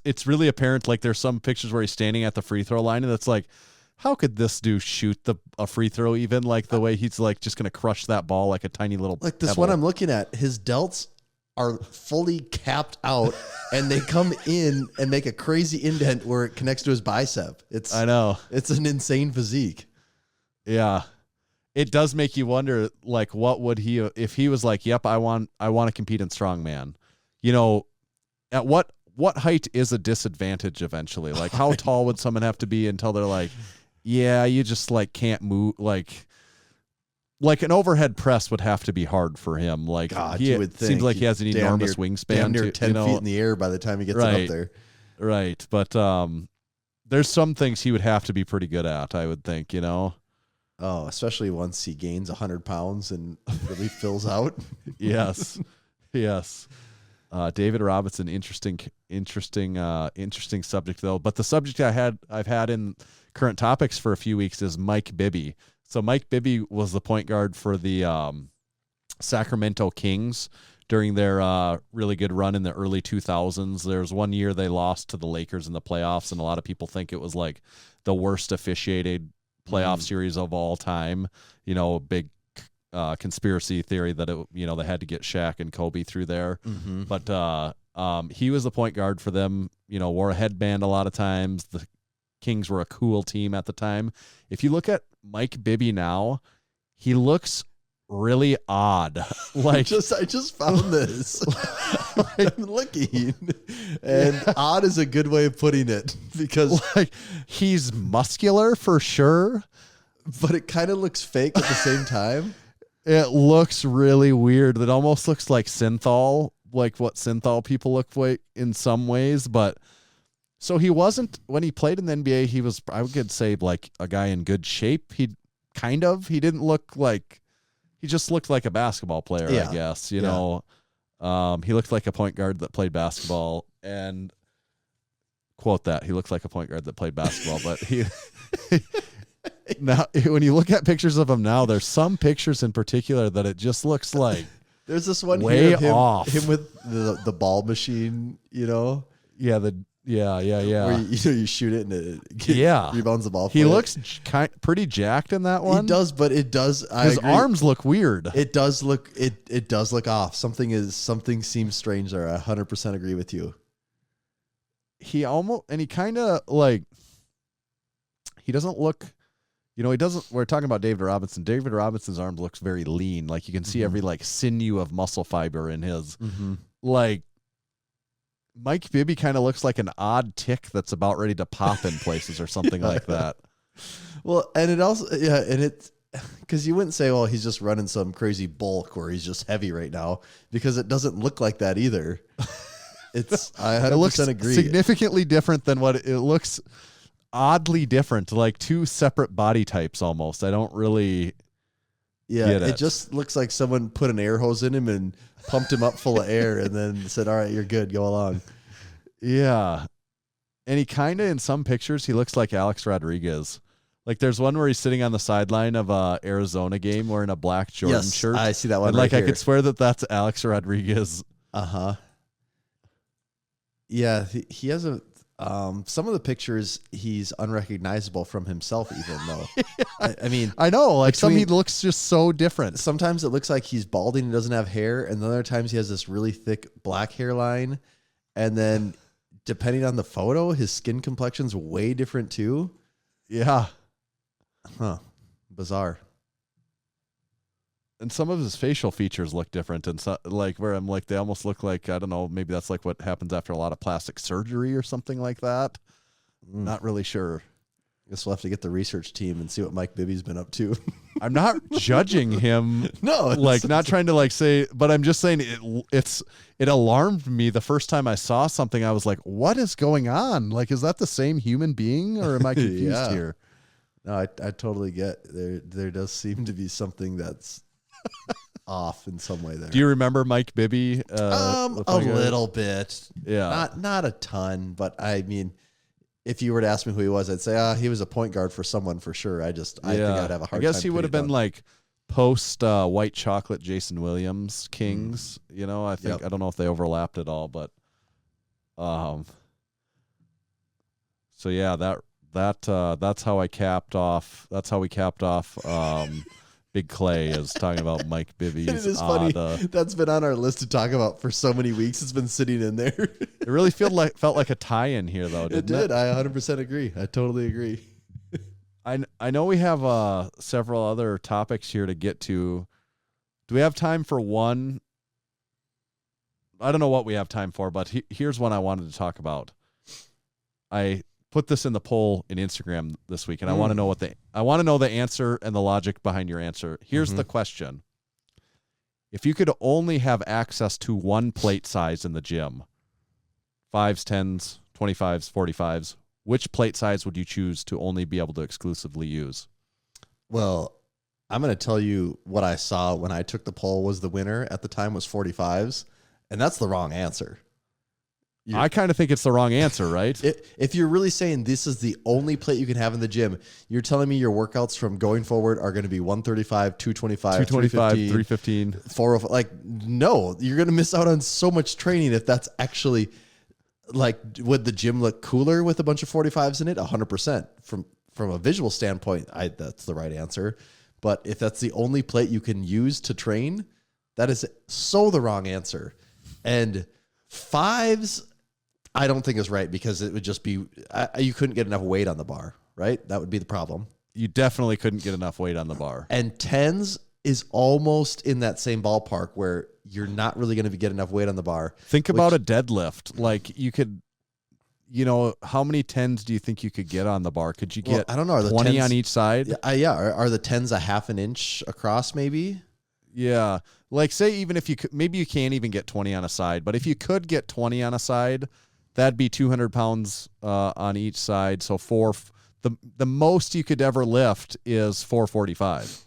It's really apparent. Like there's some pictures where he's standing at the free throw line, and it's like, how could this dude shoot a free throw even? Like the way he's like just gonna crush that ball like a tiny little like this pebble. one I'm looking at. His delts are fully capped out, and they come in and make a crazy indent where it connects to his bicep. I know it's an insane physique. Yeah. It does make you wonder, like, what would he, if he was like, yep, I want to compete in strongman, at what height is a disadvantage eventually? Like, how tall would someone have to be until they're like, yeah, you just like can't move, like an overhead press would have to be hard for him. Like, God, you would think seems like he has an enormous wingspan. Damn near 10 feet in the air by the time he gets it up there. Right. But there's some things he would have to be pretty good at, I would think, Oh, especially once he gains 100 pounds and really fills out. Yes. David Robinson, interesting subject though. But the subject I've had in current topics for a few weeks is Mike Bibby. So Mike Bibby was the point guard for the Sacramento Kings during their really good run in the early 2000s. There's one year they lost to the Lakers in the playoffs, and a lot of people think it was like the worst officiated playoff series of all time. Big conspiracy theory that they had to get Shaq and Kobe through there. Mm-hmm. But he was the point guard for them. Wore a headband a lot of times. The Kings were a cool team at the time. If you look at Mike Bibby now, he looks really odd. Like I just found this. I'm looking, and odd is a good way of putting it, because like he's muscular for sure, but it kind of looks fake at the same time. It looks really weird. It almost looks like synthol, like what synthol people look like in some ways. But so he wasn't, when he played in the NBA, he was, I would say, like a guy in good shape. He kind of. He didn't look like, he just looked like a basketball player, Yeah. I guess. You know, he looked like a point guard that played basketball, and quote that, he looked like a point guard that played basketball, but he now when you look at pictures of him now, there's some pictures in particular that it just looks like There's this one way here of him, off. him with the ball machine, you know? yeah, Where you shoot it and it rebounds the ball. He looks pretty jacked in that one. He does, but it does. His arms look weird. It does look. It does look off. Something seems strange there. I 100% agree with you. He kind of like, he doesn't look, you know, he doesn't, we're talking about David Robinson. David Robinson's arm looks very lean. Like you can see every like sinew of muscle fiber in his. Like Mike Bibby kind of looks like an odd tick that's about ready to pop in places or something like that. Well, and it also, and it's because you wouldn't say, well, he's just running some crazy bulk or he's just heavy right now, because it doesn't look like that either. I 100% It looks agree. significantly different than what it looks. Oddly different, like two separate body types almost. I don't really get it just looks like someone put an air hose in him and pumped him up full of air and then said, all right, you're good, go along. Yeah. And he kind of, in some pictures, he looks like Alex Rodriguez. Like there's one where he's sitting on the sideline of a Arizona game wearing a black Jordan shirt. I see that one. And right like here. I could swear that that's Alex Rodriguez. Yeah, he has a. Some of the pictures he's unrecognizable from himself, even though. I mean, I know, like some he between- looks just so different. sometimes it looks like he's balding and doesn't have hair, and then other times he has this really thick black hairline, and then depending on the photo, his skin complexion's way different too. Yeah. Huh. Bizarre. And some of his facial features look different, and so, like where I'm like, they almost look like, I don't know, maybe that's like what happens after a lot of plastic surgery or something like that. Not really sure. Guess we'll have to get the research team and see what Mike Bibby's been up to. I'm not judging him. No, like not trying to like say, but I'm just saying it alarmed me the first time I saw something. I was like, what is going on? Like, is that the same human being, or am I confused here? No, I totally get there does seem to be something that's off in some way there. Do you remember Mike Bibby? A little bit. Yeah. Not a ton, but I mean, if you were to ask me who he was, I'd say he was a point guard for someone for sure. I think I'd have a hard time. I guess he would have been pinning it like post white chocolate Jason Williams Kings. You know, I think I don't know if they overlapped at all, but so yeah, that's how I capped off. That's how we capped off. Big Clay is talking about Mike Bibby's. It is funny. That's been on our list to talk about for so many weeks. It's been sitting in there. It really felt like a tie-in here, though. Didn't it? It did. I 100% agree. I totally agree. I know we have several other topics here to get to. Do we have time for one? I don't know what we have time for, but here's one I wanted to talk about. I put this in the poll in Instagram this week, and I want to know the answer and the logic behind your answer. Here's the question. If you could only have access to one plate size in the gym, 5s, 10s, 25s, 45s, which plate size would you choose to only be able to exclusively use? Well, I'm going to tell you what I saw when I took the poll was the winner at the time was 45s, and that's the wrong answer. I kind of think it's the wrong answer, right? If you're really saying this is the only plate you can have in the gym, you're telling me your workouts from going forward are going to be 135, 225, 315, 405. Like, no, you're going to miss out on so much training if that's actually, like, would the gym look cooler with a bunch of 45s in it? 100%. From a visual standpoint, that's the right answer. But if that's the only plate you can use to train, that is so the wrong answer. And 5s, I don't think is right because it would just be, you couldn't get enough weight on the bar, right? That would be the problem. You definitely couldn't get enough weight on the bar. And 10s is almost in that same ballpark where you're not really going to get enough weight on the bar. Think about a deadlift. Like you could, how many 10s do you think you could get on the bar? Could you get I don't know, are the 20 10s on each side? Yeah. Are the 10s a half an inch across maybe? Yeah. Like say even if you could, maybe you can't even get 20 on a side, but if you could get 20 on a side, that'd be 200 pounds on each side. So the most you could ever lift is 445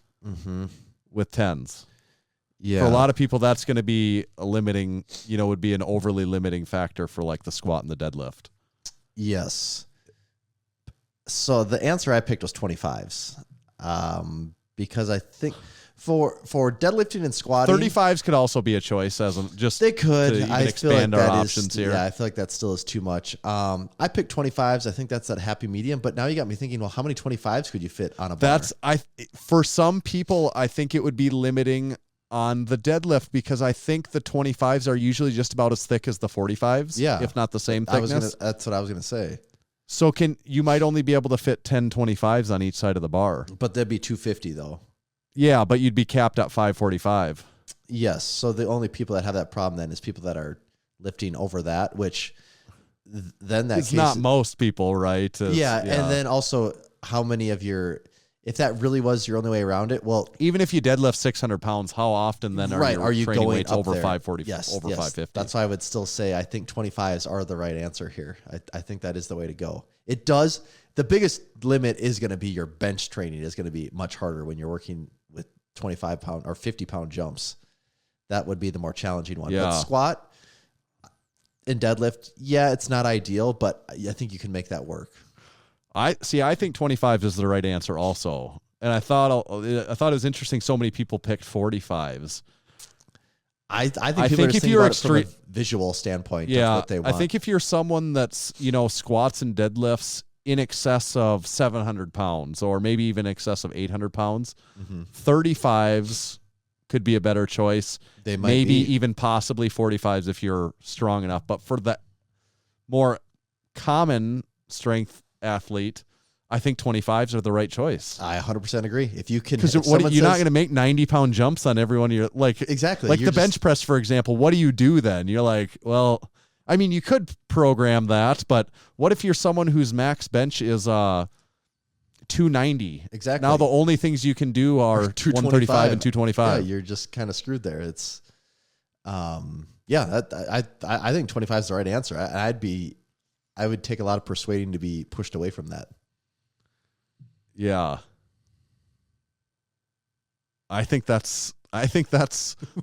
with tens. Yeah. For a lot of people, that's going to be a limiting, would be an overly limiting factor for like the squat and the deadlift. Yes. So the answer I picked was 25s, because I think for deadlifting and squatting, 35s could also be a choice as just they could. to even I feel expand like our that options here. Yeah, I feel like that still is too much. I picked 25s. I think that's that happy medium. But now you got me thinking, well, how many 25s could you fit on a bar? For some people, I think it would be limiting on the deadlift because I think the 25s are usually just about as thick as the 45s, if not the same thickness. That's what I was going to say. So you might only be able to fit 10 25s on each side of the bar. But there'd be 250 though. Yeah, but you'd be capped at 545. Yes. So the only people that have that problem then is people that are lifting over that, which then it's not most people, right? Yeah. And then also how many of if that really was your only way around it, well, even if you deadlift 600 pounds, how often then are you training going weights up over there? 540, yes, over 550? That's why I would still say I think 25s are the right answer here. I think that is the way to go. It does. The biggest limit is going to be your bench training is going to be much harder when you're working with 25 pound or 50 pound jumps. That would be the more challenging one. Yeah. But squat and deadlift, it's not ideal, but I think you can make that work. I think 25s is the right answer also. And I thought it was interesting so many people picked 45s. I think people are just thinking about it from a visual standpoint. That's what they want. I think if you're someone that's, squats and deadlifts in excess of 700 pounds or maybe even excess of 800 pounds, 35s could be a better choice. They might maybe be. even possibly 45s if you're strong enough. But for the more common strength athlete, I think 25s are the right choice. I 100% agree. If you can, because you're not going to make 90-pound jumps on everyone. You're like exactly like the bench press, for example. What do you do then? You're like, well, I mean, you could program that, but what if you're someone whose max bench is 290? Exactly. Now the only things you can do are 135 and 225. Yeah, you're just kind of screwed there. It's, I think 25 is the right answer. I would take a lot of persuading to be pushed away from that. Yeah. I think that's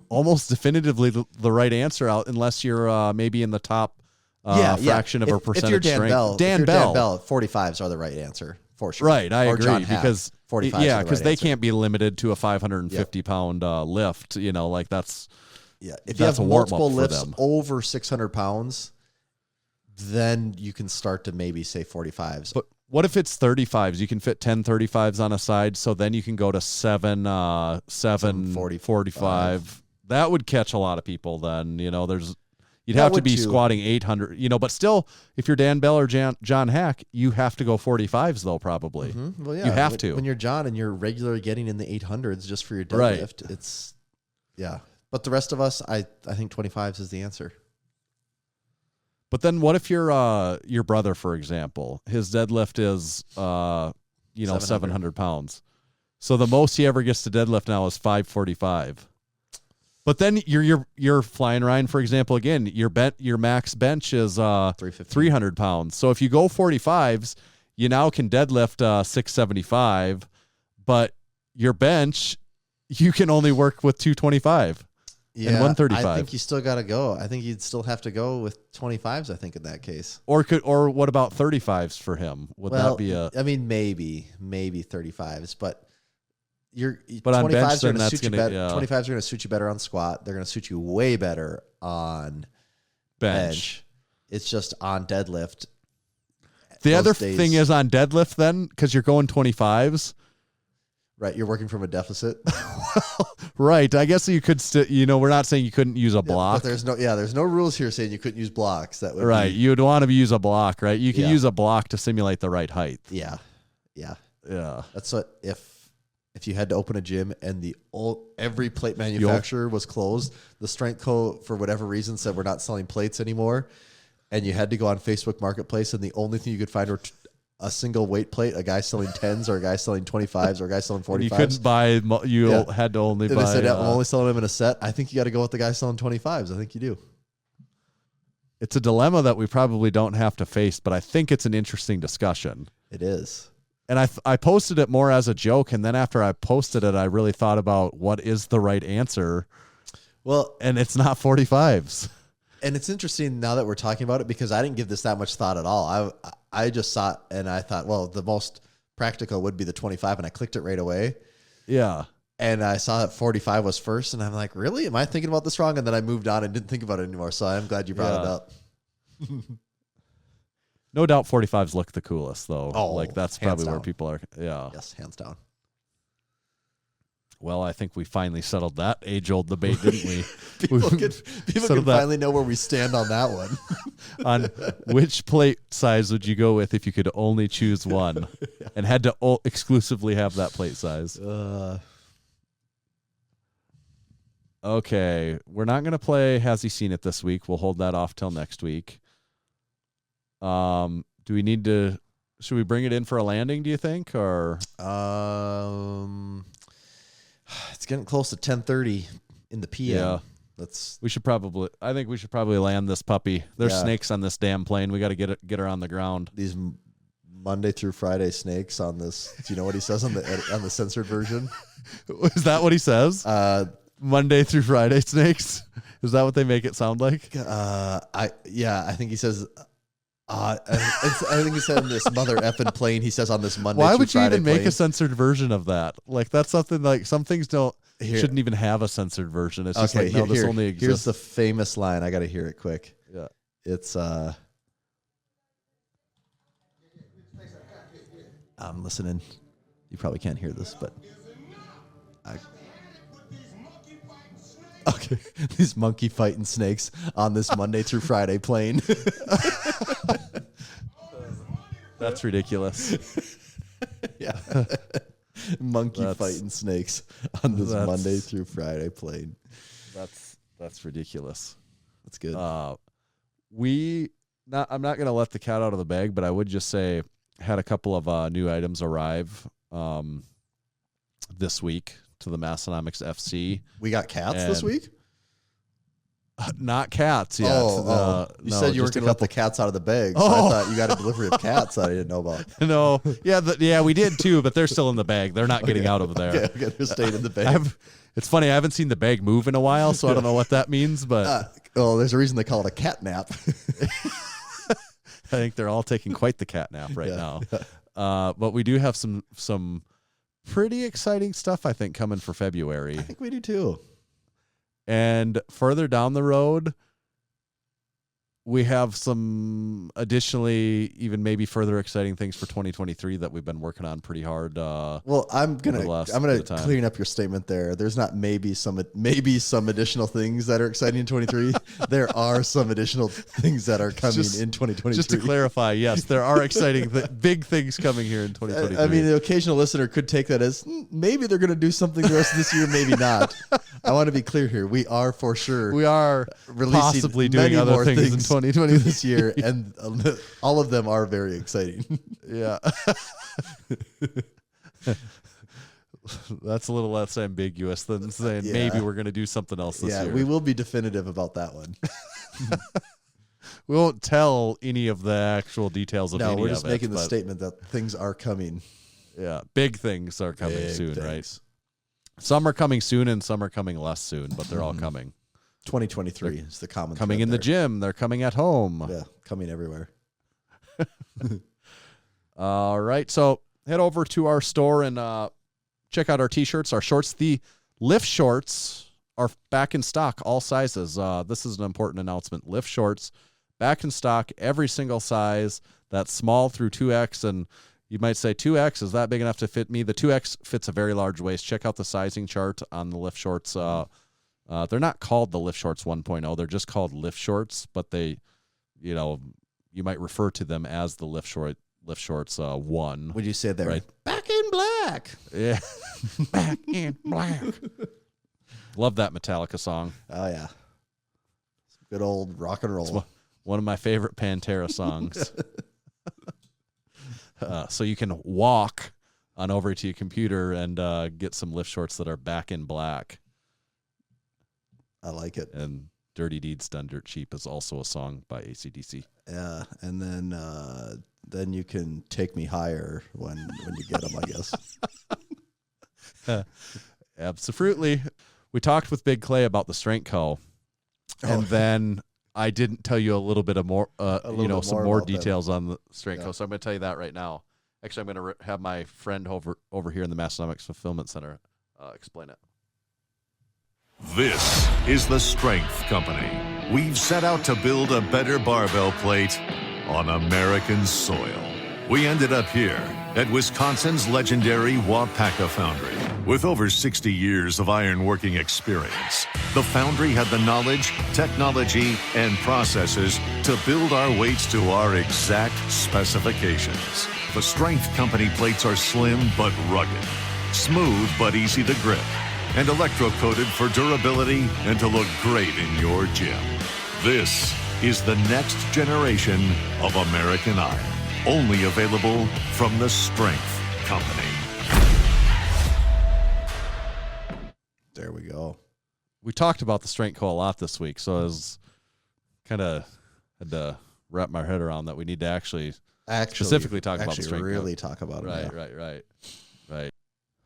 almost definitively the right answer out, unless you're maybe in the top fraction of a percentage if you're Dan strength. Bell, Dan Bell, 45s are the right answer for sure. Right, I or agree John Hack, because 45s because they can't be limited to a 550 pound lift. Like that's If you have a multiple warm-up for lifts them. over 600 pounds, then you can start to maybe say 45s. But what if it's 35s? You can fit 10 35s on a side, so then you can go to 745. That would catch a lot of people then. You'd have to be squatting 800, but still, if you're Dan Bell or John Hack, you have to go 45s though, probably. Mm-hmm. Well, yeah, you have to. When you're John and you're regularly getting in the 800s just for your deadlift, it's, But the rest of us, I think 25s is the answer. But then what if your brother, for example, his deadlift is 700 pounds. So the most he ever gets to deadlift now is 545. But then you're flying Ryan, for example, again, your max bench is 300 pounds. So if you go 45s, you now can deadlift 675, but your bench, you can only work with 225. Yeah, and 135. I think you still got to go. I think you'd still have to go with 25s, I think, in that case. Or what about 35s for him? Would that be maybe 35s, but but 25s on bench, are then going to that's suit you gonna, better. 25s are going to suit you better on squat. They're going to suit you way better on bench. It's just on deadlift. The other thing is on deadlift then, because you're going 25s. Right, you're working from a deficit. Right, I guess you could still. We're not saying you couldn't use a block. But there's no rules here saying you couldn't use blocks. That would right. be, You'd want to use a block, right? You can use a block to simulate the right height. Yeah. That's what if you had to open a gym and every plate manufacturer was closed, the strength co for whatever reason said we're not selling plates anymore, and you had to go on Facebook Marketplace, and the only thing you could find were a single weight plate, a guy selling 10s or a guy selling 25s or a guy selling 45s. You couldn't buy, had to only buy. They said, I'm only selling them in a set. I think you got to go with the guy selling 25s. I think you do. It's a dilemma that we probably don't have to face, but I think it's an interesting discussion. It is. And I posted it more as a joke, and then after I posted it, I really thought about what is the right answer. Well, and it's not 45s. And it's interesting now that we're talking about it because I didn't give this that much thought at all. I just saw it and I thought, well, the most practical would be the 25, and I clicked it right away. Yeah. And I saw that 45 was first, and I'm like, really? Am I thinking about this wrong? And then I moved on and didn't think about it anymore. So I'm glad you brought it up. No doubt 45s look the coolest, though. Oh, like, that's probably where people are. Yeah. Yes, hands down. Well, I think we finally settled that age-old debate, didn't we? People can finally know where we stand on that one. On which plate size would you go with if you could only choose one and had to exclusively have that plate size? Okay, we're not going to play Has He Seen It this week. We'll hold that off till next week. Do we need to... Should we bring it in for a landing, do you think? Or it's getting close to 10:30 in the PM. Yeah. I think we should probably land this puppy. There's snakes on this damn plane. We got to get her on the ground. These Monday through Friday snakes on this. Do you know what he says on the censored version? Is that what he says? Monday through Friday snakes? Is that what they make it sound like? I think he says. I think he said in this mother effing plane. He says on this Monday. Why through would you Friday even plane. make a censored version of that? Like that's something like some things shouldn't even have a censored version. It's just like no, this only exists. Here's the famous line. I got to hear it quick. Yeah, it's I'm listening. You probably can't hear this, but okay, these monkey fighting snakes on this Monday through Friday plane. That's ridiculous. Yeah. Monkey fighting snakes on this Monday through Friday plane. That's ridiculous. That's good. I'm not going to let the cat out of the bag, but I would just say had a couple of new items arrive this week to the Massenomics FC. We got cats this week? Not cats yet. You said you were going to let the cats out of the bag, so I thought you got a delivery of cats that I didn't know about. No. Yeah, we did too, but they're still in the bag. They're not getting out of there. Okay, they're staying in the bag. It's funny, I haven't seen the bag move in a while, so I don't know what that means, but... there's a reason they call it a cat nap. I think they're all taking quite the cat nap right now. But we do have some pretty exciting stuff, I think, coming for February. I think we do too. And further down the road, we have some additionally, even maybe further exciting things for 2023 that we've been working on pretty hard. Well, I'm gonna clean up your statement there. There's not maybe some additional things that are exciting in 23. There are some additional things that are coming in 2023. Just to clarify, yes, there are exciting big things coming here in 2023. I mean, the occasional listener could take that as maybe they're going to do something the rest of this year, maybe not. I want to be clear here. We are for sure. We are possibly doing other things in 2020 this year, and all of them are very exciting. Yeah. That's a little less ambiguous than saying maybe we're going to do something else this year. Yeah, we will be definitive about that one. We won't tell any of the actual details of any of it. No, we're just making the statement that things are coming. Yeah, big things are coming soon, right? Some are coming soon and some are coming less soon, but they're all coming. 2023 is the common coming in the gym. They're coming at home. Yeah, coming everywhere. All right, so head over to our store and check out our T-shirts, our shorts. The lift shorts are back in stock, all sizes. This is an important announcement. Lift shorts back in stock, every single size. That's small through 2X, and you might say 2X, is that big enough to fit me? The 2X fits a very large waist. Check out the sizing chart on the lift shorts. They're not called the lift shorts 1.0. They're just called lift shorts, but they, you might refer to them as the lift shorts 1. Would you say they're right? Back in black? Yeah. Back in black. Love that Metallica song. Oh, yeah. Good old rock and roll. It's one of my favorite Pantera songs. So you can walk on over to your computer and get some lift shorts that are back in black. I like it. And Dirty Deeds Done Dirt Cheap is also a song by AC/DC. Yeah, and then then you can take me higher when you get them, I guess. Absolutely. We talked with Big Clay about the Strength Co. And then I didn't tell you a little bit of more, some more details on the Strength Co. So I'm going to tell you that right now. Actually, I'm going to have my friend over here in the Massenomics Fulfillment Center explain it. This is the Strength Company. We've set out to build a better barbell plate on American soil. We ended up here at Wisconsin's legendary Wapaka Foundry. With over 60 years of ironworking experience, the foundry had the knowledge, technology, and processes to build our weights to our exact specifications. The Strength Company plates are slim but rugged, smooth but easy to grip, and electro-coated for durability and to look great in your gym. This is the next generation of American iron. Only available from the Strength Company. There we go. We talked about the Strength Co. a lot this week, so I was kind of had to wrap my head around that we need to actually specifically talk about the Strength really Co. talk about it. Right.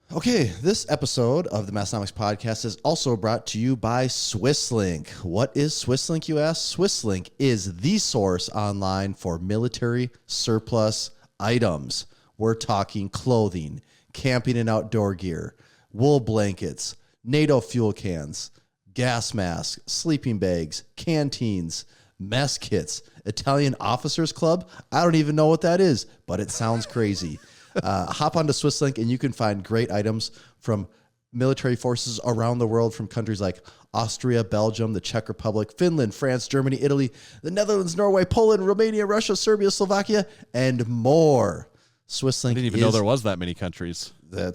Okay, this episode of the Massenomics Podcast is also brought to you by SwissLink. What is SwissLink, you ask? SwissLink is the source online for military surplus items. We're talking clothing, camping and outdoor gear, wool blankets, NATO fuel cans, gas masks, sleeping bags, canteens, mess kits, Italian Officers Club. I don't even know what that is, but it sounds crazy. Hop onto SwissLink and you can find great items from military forces around the world, from countries like Austria, Belgium, the Czech Republic, Finland, France, Germany, Italy, the Netherlands, Norway, Poland, Romania, Russia, Serbia, Slovakia, and more. SwissLink. I didn't even know there was that many countries. I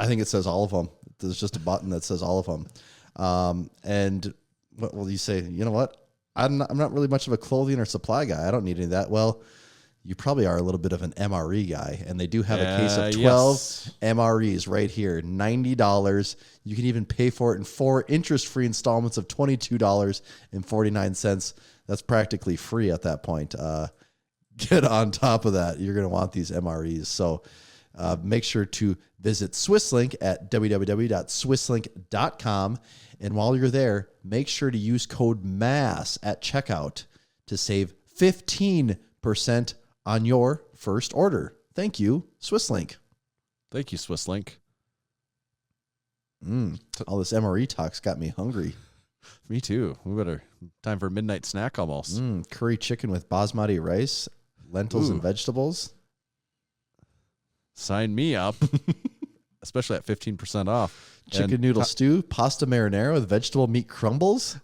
think it says all of them. There's just a button that says all of them. And what will you say? You know what? I'm not really much of a clothing or supply guy. I don't need any of that. Well, you probably are a little bit of an MRE guy, and they do have a case of 12 MREs right here, $90. You can even pay for it in 4 interest-free installments of $22.49. That's practically free at that point. Get on top of that. You're going to want these MREs. So make sure to visit SwissLink at www.swisslink.com. And while you're there, make sure to use code MASS at checkout to save 15% on your first order. Thank you, SwissLink. Thank you, SwissLink. All this MRE talk's got me hungry. Me too. Time for a midnight snack almost. Curry chicken with basmati rice, lentils and vegetables. Sign me up, especially at 15% off. Chicken noodle stew, pasta marinara with vegetable meat crumbles,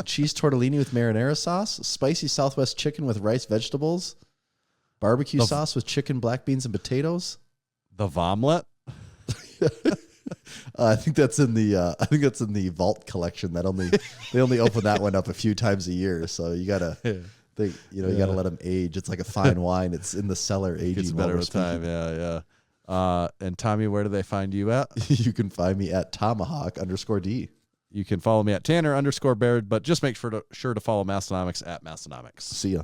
cheese tortellini with marinara sauce, spicy Southwest chicken with rice vegetables, barbecue sauce with chicken, black beans, and potatoes. The Vomlet. I think that's in the vault collection. They only open that one up a few times a year, so you gotta you gotta let them age. It's like a fine wine. It's in the cellar aging. It's better with time. Yeah. And Tommy, where do they find you at? You can find me at Tomahawk_D. You can follow me at Tanner_Baird, but just make sure to follow Massenomics at Massenomics. See ya.